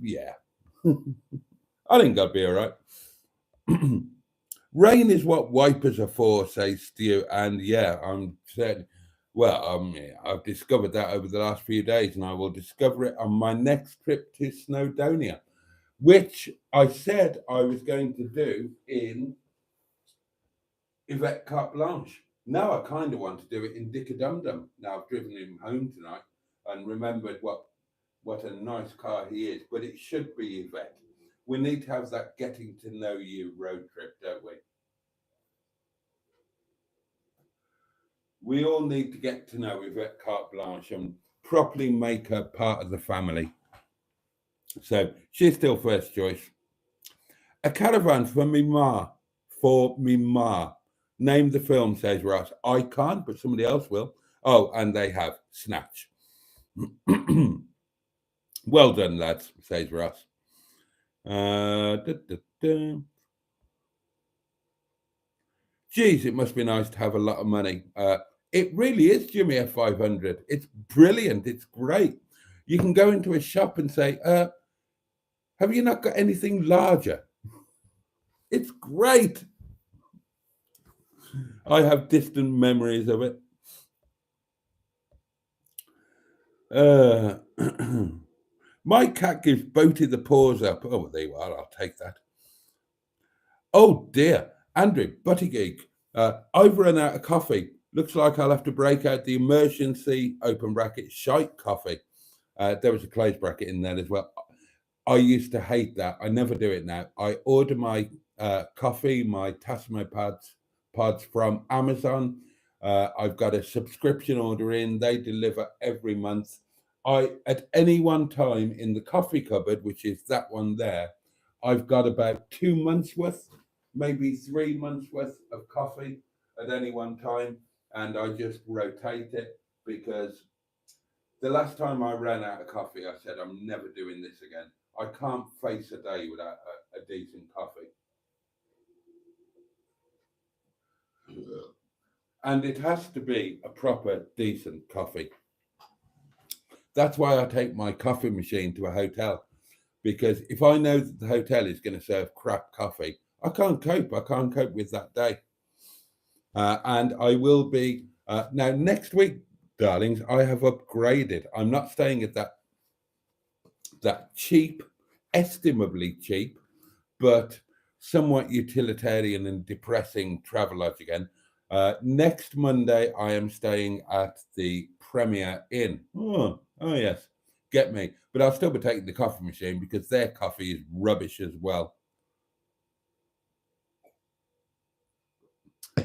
S1: Yeah, I think I'll be all right. Rain is what wipers are for, says Stu. And yeah, I'm certain. Well, I've discovered that over the last few days, and I will discover it on my next trip to Snowdonia, which I said I was going to do in Yvette Carte Blanche. Now I kind of want to do it in Dick-a-Dum-Dum. Now I've driven him home tonight and remembered what a nice car he is, but it should be Yvette. We need to have that getting to know you road trip, don't we? We all need to get to know Yvette Carte Blanche and properly make her part of the family. So she's still first choice. A caravan for me ma. Name the film, says Ross. I can't, but somebody else will. Oh, and they have Snatch. Well done, lads, says Ross. Geez, it must be nice to have a lot of money. It really is, Jimmy F500. It's brilliant. It's great. You can go into a shop and say, have you not got anything larger? It's great. I have distant memories of it. My cat gives Boaty the paws up. Oh, there you are. I'll take that. Oh, dear. Andrew, Butty Geek. I've run out of coffee. Looks like I'll have to break out the emergency, open bracket, shite coffee. There was a closed bracket in there as well. I used to hate that. I never do it now. I order my coffee, my Tassimo pods from Amazon. I've got a subscription order in. They deliver every month. At any one time in the coffee cupboard, which is that one there, I've got about 2 months worth, maybe 3 months worth of coffee at any one time. And I just rotate it because the last time I ran out of coffee, I said, I'm never doing this again. I can't face a day without a decent coffee. And it has to be a proper, decent coffee. That's why I take my coffee machine to a hotel, because if I know that the hotel is going to serve crap coffee, I can't cope. I can't cope with that day. And I will be, now next week, darlings, I have upgraded. I'm not staying at that cheap, estimably cheap, but somewhat utilitarian and depressing travelodge again. Next Monday, I am staying at the Premier Inn. Oh, yes, get me. But I'll still be taking the coffee machine because their coffee is rubbish as well.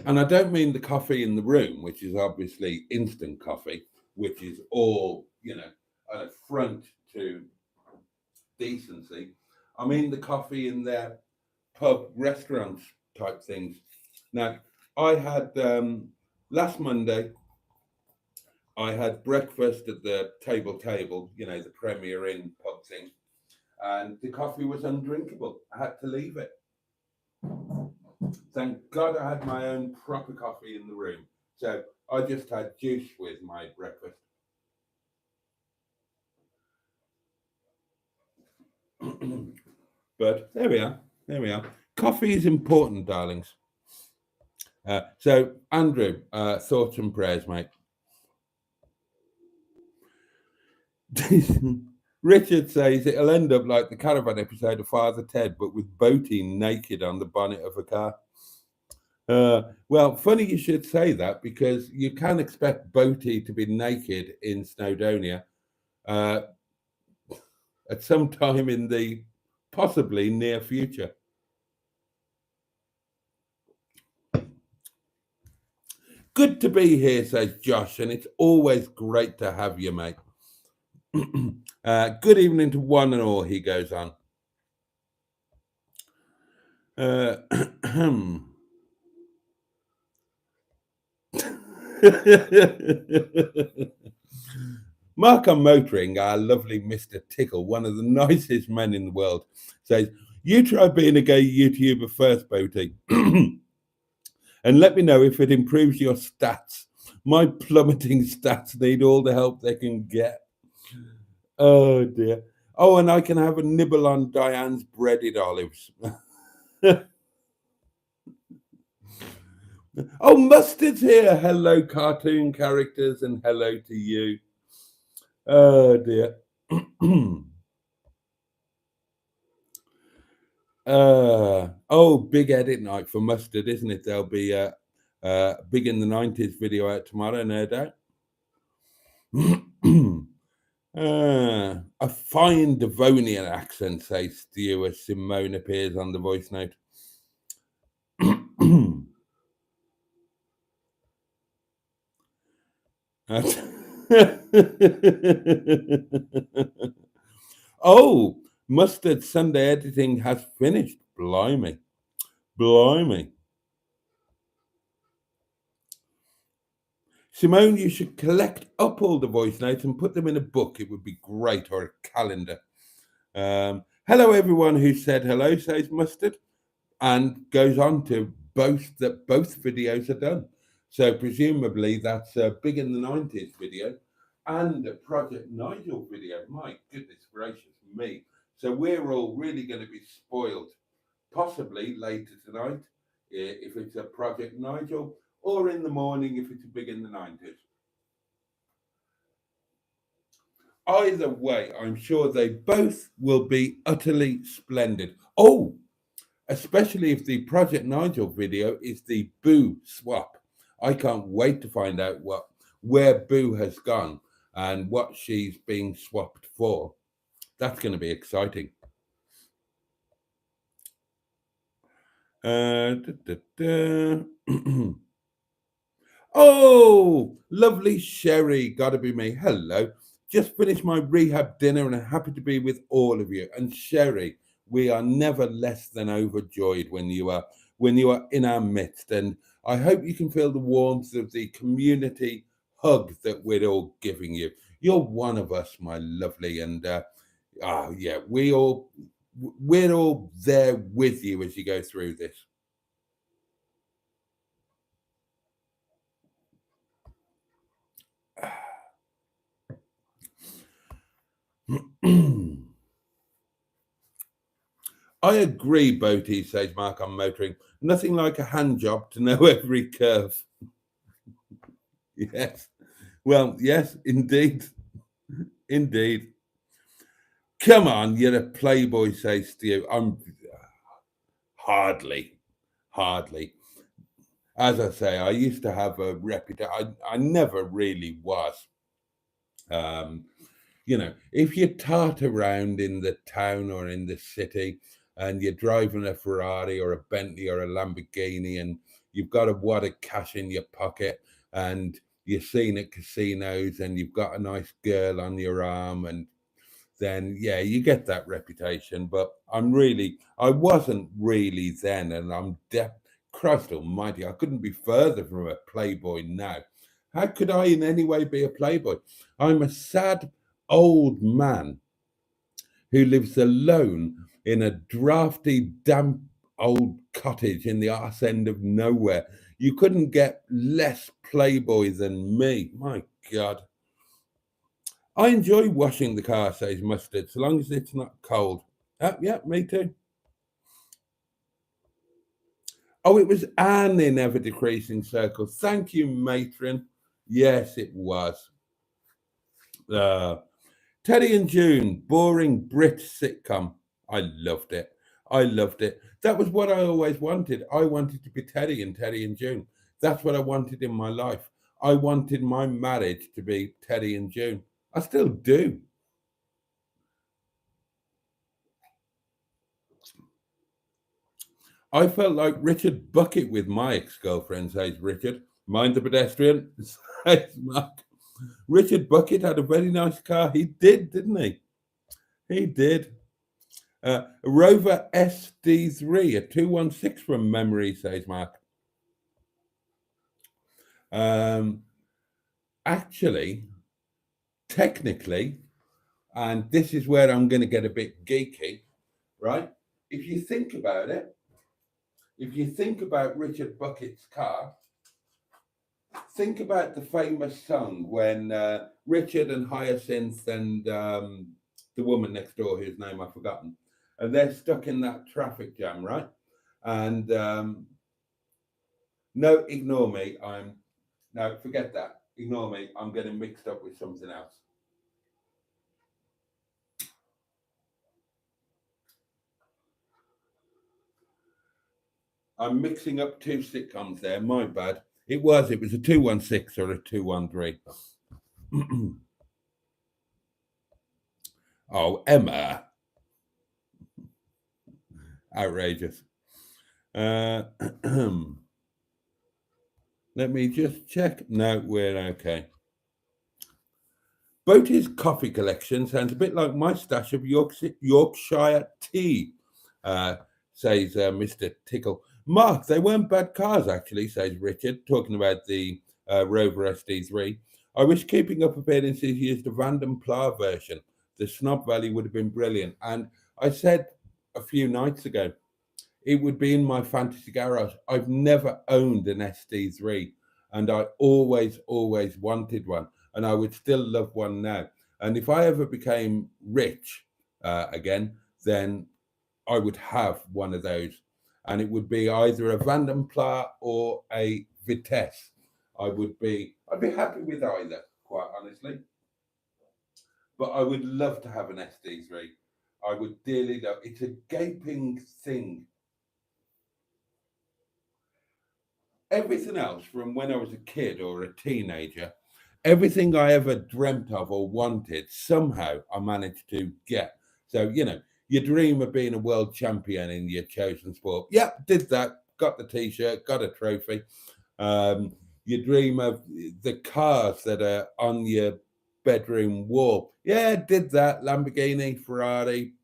S1: And I don't mean the coffee in the room, which is obviously instant coffee, which is all, an affront to decency. I mean the coffee in their pub restaurants type things. Now, I had last Monday, I had breakfast at the table, the Premier Inn pub thing, and the coffee was undrinkable. I had to leave it. Thank God I had my own proper coffee in the room. So I just had juice with my breakfast. But there we are. Coffee is important, darlings. So, Andrew, thoughts and prayers, mate. Richard says it'll end up like the caravan episode of Father Ted, but with Boaty naked on the bonnet of a car. Well, funny you should say that, because you can expect Boaty to be naked in Snowdonia at some time in the possibly near future. Good to be here, says Josh, and it's always great to have you, mate. Good evening to one and all, he goes on. Mark on Motoring, our lovely Mr. Tickle, one of the nicest men in the world, says, you try being a gay YouTuber first, Boaty, and let me know if it improves your stats. My plummeting stats need all the help they can get. Oh, dear. Oh, and I can have a nibble on Diane's breaded olives. Oh, Mustard's here. Hello, cartoon characters, and hello to you. Oh, dear. Big edit night for Mustard, isn't it? There'll be a Big in the 90s video out tomorrow, no doubt. A fine Devonian accent, says Stu, as Simone appears on the voice note. Oh, Mustard Sunday editing has finished. Blimey. Simone, you should collect up all the voice notes and put them in a book. It would be great, or a calendar. Hello, everyone who said hello, says Mustard, and goes on to boast that both videos are done. So presumably that's a Big in the 90s video and a Project Nigel video. My goodness gracious me. So we're all really going to be spoiled, possibly later tonight, if it's a Project Nigel, or in the morning if it's a Big in the 90s. Either way, I'm sure they both will be utterly splendid. Oh, especially if the Project Nigel video is the Boo swap. I can't wait to find out where Boo has gone and what she's being swapped for. That's going to be exciting. Oh, lovely Sherry, gotta be me. Hello. Just finished my rehab dinner and I'm happy to be with all of you. And Sherry, we are never less than overjoyed when you are in our midst. And I hope you can feel the warmth of the community hug that we're all giving you. You're one of us, my lovely. And we're all there with you as you go through this. I agree, Boaty, says Mark on Motoring. Nothing like a hand job to know every curve. Yes. Well, yes, indeed. Come on, you're a playboy, says Stu. I'm Hardly. As I say, I used to have a reputation. I never really was. Um, if you tart around in the town or in the city and you're driving a Ferrari or a Bentley or a Lamborghini and you've got a wad of cash in your pocket and you're seen at casinos and you've got a nice girl on your arm, and then yeah, you get that reputation. But I wasn't really then, and Christ almighty, I couldn't be further from a playboy now. How could I in any way be a playboy? I'm a sad old man who lives alone in a drafty, damp old cottage in the arse end of nowhere. You couldn't get less playboy than me. My God. I enjoy washing the car, says Mustard, so long as it's not cold. Yeah, me too. Oh, it was Anne in Ever Decreasing Circle. Thank you, matron. Yes, it was. Teddy and June, boring Brit sitcom. I loved it. That was what I always wanted. I wanted to be Teddy and June. That's what I wanted in my life. I wanted my marriage to be Teddy and June. I still do. I felt like Richard Bucket with my ex-girlfriend, says Richard. Mind the pedestrian, says Mark. Richard Bucket had a very nice car. He did, didn't he? He did. A Rover SD3, a 216 from memory, says Mark. Actually, technically, and this is where I'm going to get a bit geeky, right? If you think about it, if you think about Richard Bucket's car, think about the famous song when Richard and Hyacinth and the woman next door, whose name I've forgotten, and they're stuck in that traffic jam, right? And no, ignore me. No, forget that. Ignore me. I'm getting mixed up with something else. I'm mixing up two sitcoms there. My bad. It was a 216 or a 213. Oh, Emma. Outrageous. Let me just check. No, we're okay. Boaty's coffee collection sounds a bit like my stash of Yorkshire tea, says Mr. Tickle. Mark, they weren't bad cars, actually, says Richard, talking about the Rover SD3. I wish Keeping Up Appearances used a Vanden Pla version. The Snob Valley would have been brilliant. And I said a few nights ago, it would be in my fantasy garage. I've never owned an SD3, and I always wanted one, and I would still love one now. And if I ever became rich again, then I would have one of those, and it would be either a Vanden Pla or a Vitesse. I'd be happy with either, quite honestly. But I would love to have an SD3. I would dearly love. It's a gaping thing. Everything else from when I was a kid or a teenager, everything I ever dreamt of or wanted, somehow I managed to get. So, you dream of being a world champion in your chosen sport. Yep, did that. Got the T-shirt, got a trophy. You dream of the cars that are on your bedroom wall. Yeah, did that. Lamborghini, Ferrari.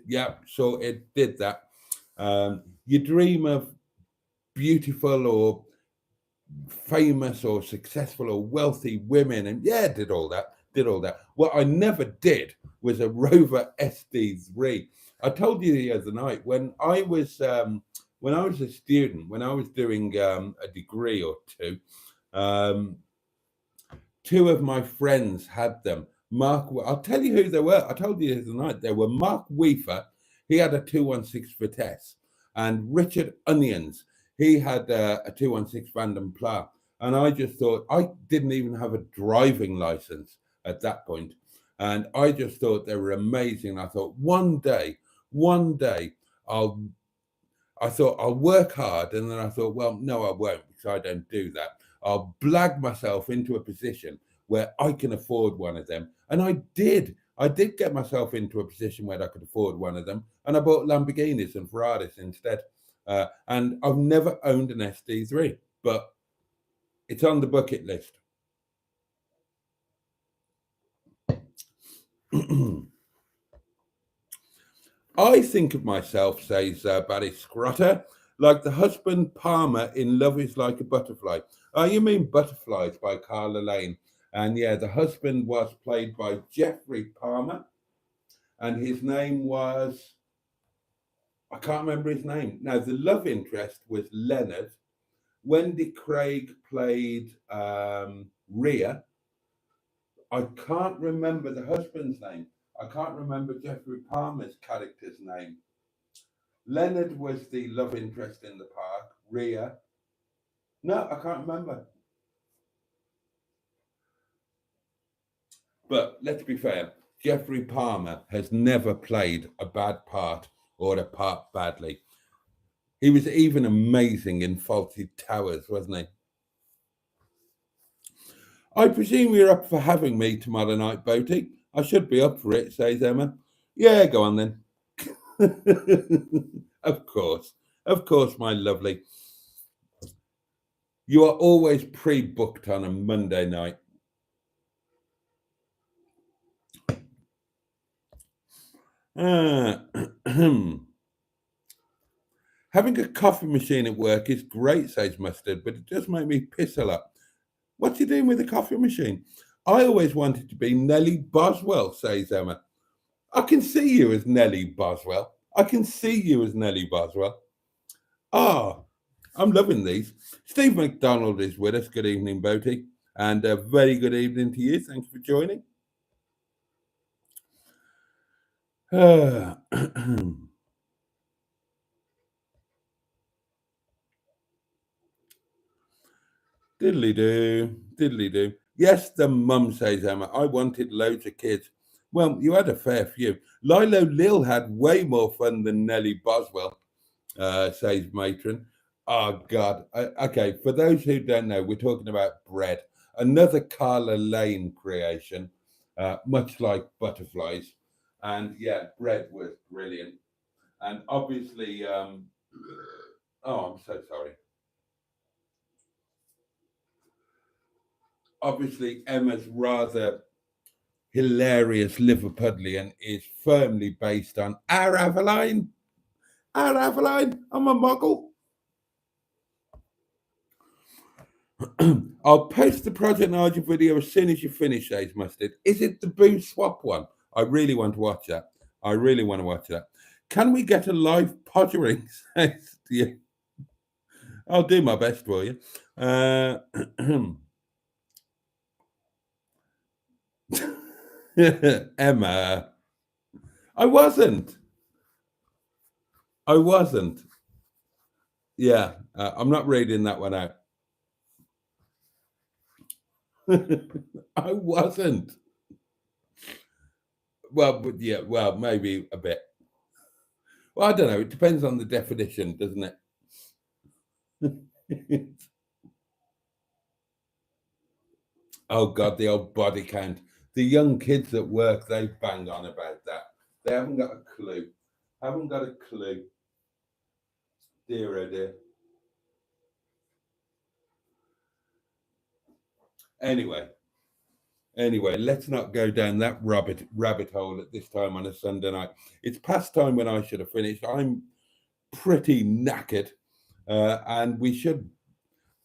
S1: Yep, sorted, did that. You dream of beautiful or famous or successful or wealthy women, and yeah, did all that. What I never did was a Rover SD3. I told you the other night when I was a student, when I was doing a degree or two, two of my friends had them. I'll tell you who they were. I told you the other night. They were Mark Weaver. He had a 216 Vitesse, and Richard Onions. He had a 216 Vanden Pla. And I just thought, I didn't even have a driving license at that point. And I just thought they were amazing. I thought one day I'll I thought I'll work hard, and then I thought, well, no, I won't, because I don't do that. I'll blag myself into a position where I can afford one of them, and I did. I did get myself into a position where I could afford one of them, and I bought Lamborghinis and Ferraris instead. And I've never owned an SD3, but it's on the bucket list. I think of myself, says Barry Scrotter, like the husband Palmer in Love is Like a Butterfly. Oh, you mean Butterflies by Carla Lane. And yeah, the husband was played by Jeffrey Palmer, and his name was, I can't remember his name. Now, the love interest was Leonard. Wendy Craig played Rhea. I can't remember the husband's name. I can't remember Jeffrey Palmer's character's name. Leonard was the love interest in the park. Rhea. No, I can't remember. But let's be fair, Jeffrey Palmer has never played a bad part or a part badly. He was even amazing in Fawlty Towers, wasn't he? I presume you're up for having me tomorrow night, Boaty. I should be up for it, says Emma. Yeah, go on then. Of course, my lovely. You are always pre-booked on a Monday night. Having a coffee machine at work is great, says Mustard, but it does make me piss a lot. What's he doing with the coffee machine? I always wanted to be Nellie Boswell, says Emma. I can see you as Nellie Boswell. Ah, I'm loving these. Steve McDonald is with us. Good evening, Boaty. And a very good evening to you. Thanks for joining. Diddly-do. Yes, the mum, says Emma. I wanted loads of kids. Well, you had a fair few. Lilo Lil had way more fun than Nellie Boswell, says Matron. Oh, God. Okay, for those who don't know, we're talking about Bread, another Carla Lane creation, much like Butterflies. And yeah, Bread was brilliant. And obviously, oh, I'm so sorry. Obviously, Emma's rather hilarious Liverpudlian is firmly based on our Aveline. I'm a muggle. I'll post the Project Nigel video as soon as you finish, says Mustard. Is it the Boo Swap one? I really want to watch that. Can we get a live pottering? Says you. I'll do my best for you. Emma, I wasn't. Yeah, I'm not reading that one out. I wasn't. Well, but yeah, well, maybe a bit. Well, I don't know. It depends on the definition, doesn't it? Oh, God, the old body count. The young kids at work, they bang on about that. They haven't got a clue. Dear, oh dear. Anyway, let's not go down that rabbit hole at this time on a Sunday night. It's past time when I should have finished. I'm pretty knackered, and we should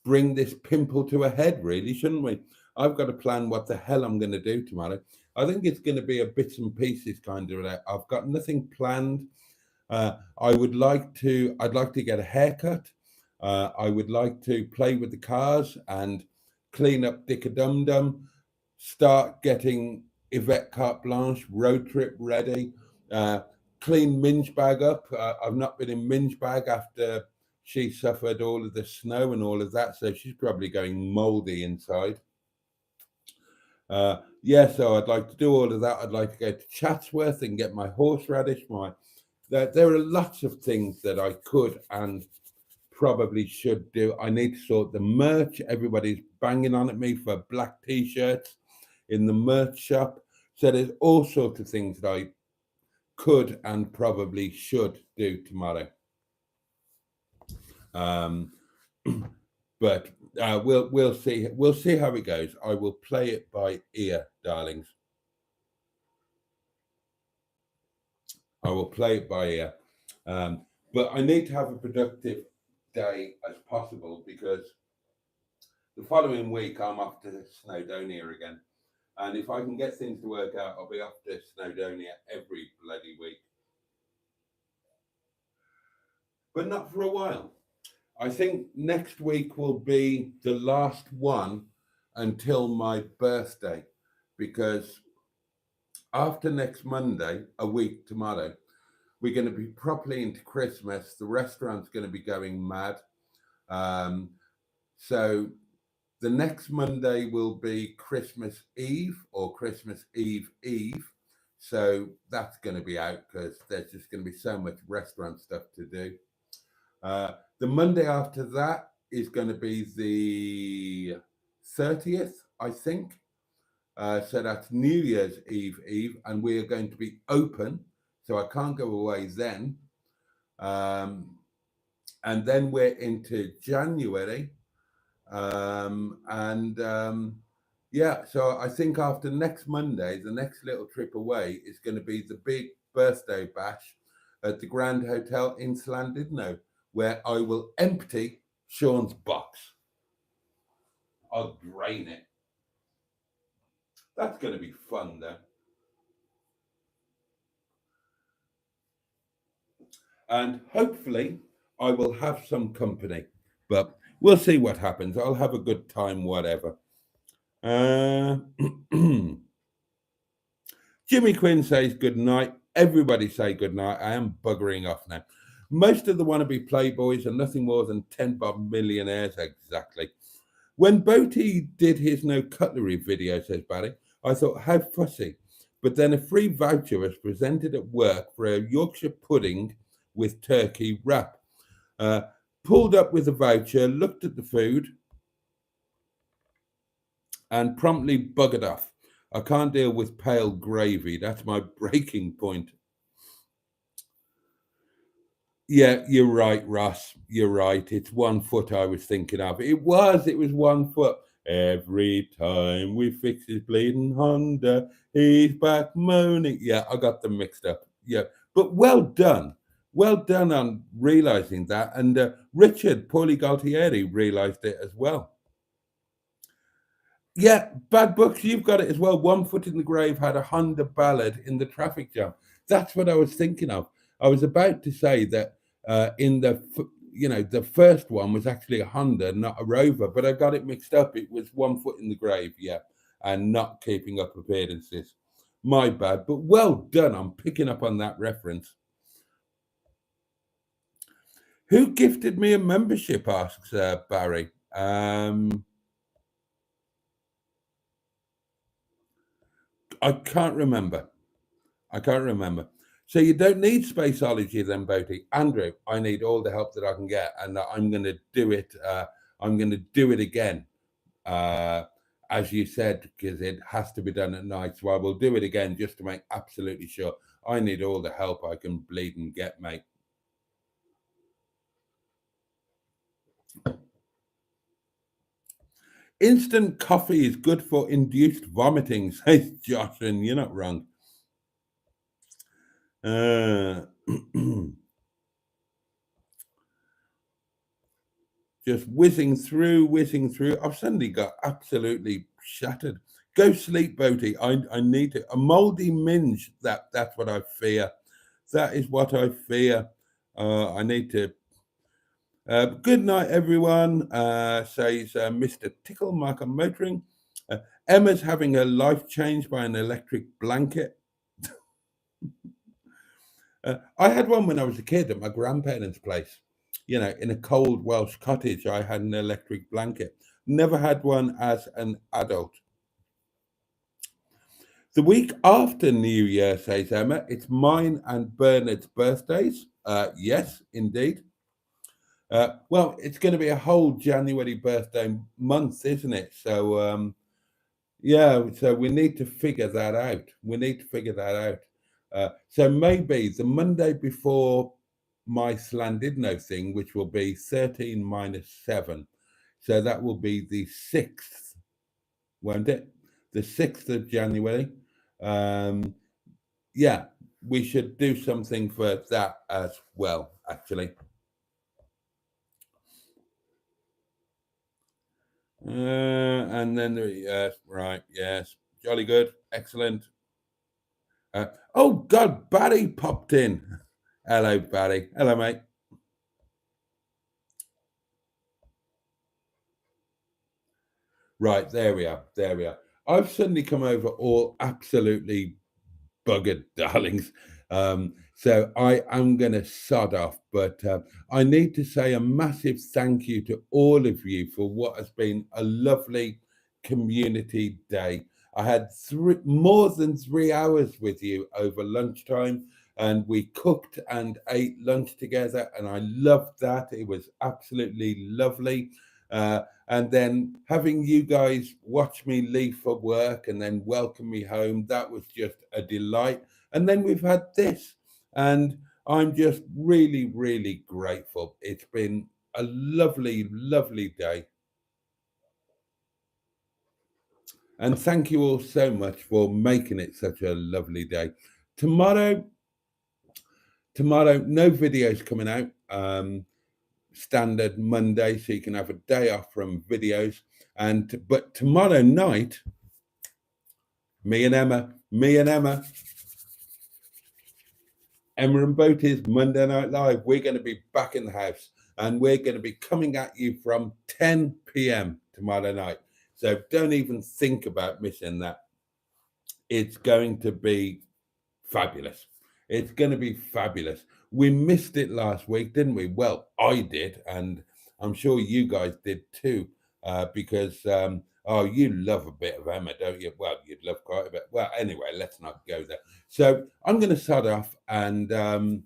S1: bring this pimple to a head, really, shouldn't we? I've got to plan what the hell I'm going to do tomorrow. I think it's going to be a bits and pieces kind of. I've got nothing planned. I'd like to get a haircut. I would like to play with the cars and clean up Dick-a-Dum-Dum, start getting Yvette Carte Blanche road trip ready, clean Minge Bag up. I've not been in Minge Bag after she suffered all of the snow and all of that, so she's probably going mouldy inside. So I'd like to do all of that. I'd like to go to Chatsworth and get my horseradish, my there are lots of things that I could and probably should do. I need to sort the merch. Everybody's banging on at me for black t-shirts in the merch shop. So there's all sorts of things that I could and probably should do tomorrow. But we'll see. We'll see how it goes. I will play it by ear, darlings. I will play it by ear. But I need to have a productive day as possible, because the following week I'm off to Snowdonia again. And if I can get things to work out, I'll be off to Snowdonia every bloody week. But not for a while. I think next week will be the last one until my birthday, because after next Monday, a week tomorrow, we're going to be properly into Christmas. The restaurant's going to be going mad. So the next Monday will be Christmas Eve or Christmas Eve Eve. So that's going to be out because there's just going to be so much restaurant stuff to do. The Monday after that is going to be the 30th, I think. So that's New Year's Eve Eve, and we are going to be open, so I can't go away then. And then we're into January. Yeah, so I think after next Monday, the next little trip away is going to be the big birthday bash at the Grand Hotel in Llandudno, where I will empty Sean's box. I'll drain it. That's going to be fun, though. And hopefully I will have some company, but we'll see what happens. I'll have a good time, whatever. Jimmy Quinn says good night. Everybody say good night. I am buggering off now. Most of the wannabe playboys are nothing more than 10 bob millionaires. Exactly. When Boaty did his no cutlery video, says Barry, I thought, how fussy. But then a free voucher was presented at work for a Yorkshire pudding with turkey wrap. Pulled up with the voucher, looked at the food, and promptly buggered off. I can't deal with pale gravy. That's my breaking point. Yeah, you're right, Ross. You're right. It's 1 foot I was thinking of. It was 1 foot. Every time we fix his bleeding Honda, he's back moaning. Yeah, I got them mixed up. Yeah, but well done. Well done on realising that. And Richard Paulie Galtieri realised it as well. Yeah, Bad Books, you've got it as well. 1 foot in the grave had a Honda Ballad in the traffic jam. That's what I was thinking of. I was about to say that in the first one was actually a Honda, not a Rover, but I got it mixed up. It was 1 foot in the grave, yeah, and not keeping up appearances. My bad, but well done on picking up on that reference. Who gifted me a membership, asks Barry. I can't remember. So you don't need spaceology then, Boaty. Andrew, I need all the help that I can get, and I'm going to do it. I'm going to do it again, as you said, because it has to be done at night. So I will do it again just to make absolutely sure. I need all the help I can bleed and get, mate. Instant coffee is good for induced vomiting, says Josh, and you're not wrong. Just whizzing through. I've suddenly got absolutely shattered. Go sleep, Boaty. I need to. A mouldy minge. That's what I fear. That is what I fear. I need to. Good night, everyone, says Mr. Tickle Mark on motoring. Emma's having her life changed by an electric blanket. I had one when I was a kid at my grandparents' place. You know, in a cold Welsh cottage, I had an electric blanket. Never had one as an adult. The week after New Year, says Emma, it's mine and Bernard's birthdays. Yes, indeed. Well, it's going to be a whole January birthday month, isn't it? So, yeah, so we need to figure that out. We need to figure that out. So maybe the Monday before my Slandidno thing, which will be 13 minus 7. So that will be the 6th, won't it? The 6th of January. Yeah, we should do something for that as well, actually. And then, yes, right, yes. Jolly good, excellent. Oh, God, Barry popped in. Hello, Barry. Hello, mate. Right, there we are. There we are. I've suddenly come over all absolutely buggered, darlings. So I am going to sod off, but I need to say a massive thank you to all of you for what has been a lovely community day. I had more than 3 hours with you over lunchtime, and we cooked and ate lunch together, and I loved that. It was absolutely lovely. And then having you guys watch me leave for work and then welcome me home, that was just a delight. And then we've had this, and I'm just really, really grateful. It's been a lovely, lovely day. And thank you all so much for making it such a lovely day. Tomorrow, no videos coming out. Standard Monday, so you can have a day off from videos. But tomorrow night, me and Emma, Emma and Boaty's Monday Night Live. We're going to be back in the house, and we're going to be coming at you from 10 p.m. tomorrow night. So don't even think about missing that. It's going to be fabulous. It's going to be fabulous. We missed it last week, didn't we? Well, I did, and I'm sure you guys did too, because you love a bit of Emma, don't you? Well, you'd love quite a bit. Well, anyway, let's not go there. So I'm going to start off, and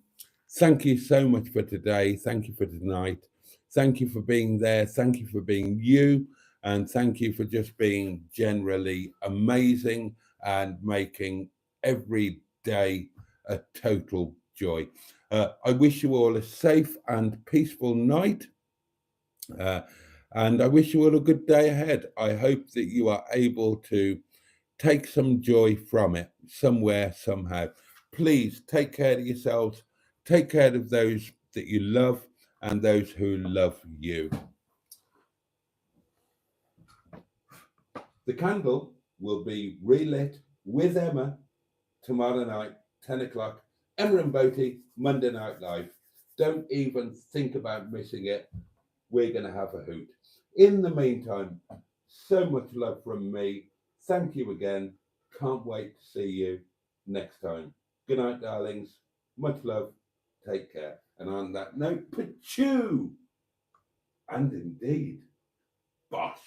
S1: thank you so much for today. Thank you for tonight. Thank you for being there. Thank you for being you, and thank you for just being generally amazing and making every day a total joy. I wish you all a safe and peaceful night, and I wish you all a good day ahead. I hope that you are able to take some joy from it somewhere, somehow. Please take care of yourselves, take care of those that you love, and those who love you. The candle will be relit with Emma tomorrow night, 10 o'clock. Emma and Boaty, Monday Night Live. Don't even think about missing it. We're going to have a hoot. In the meantime, so much love from me. Thank you again. Can't wait to see you next time. Good night, darlings. Much love. Take care. And on that note, pachoo! And indeed, boss.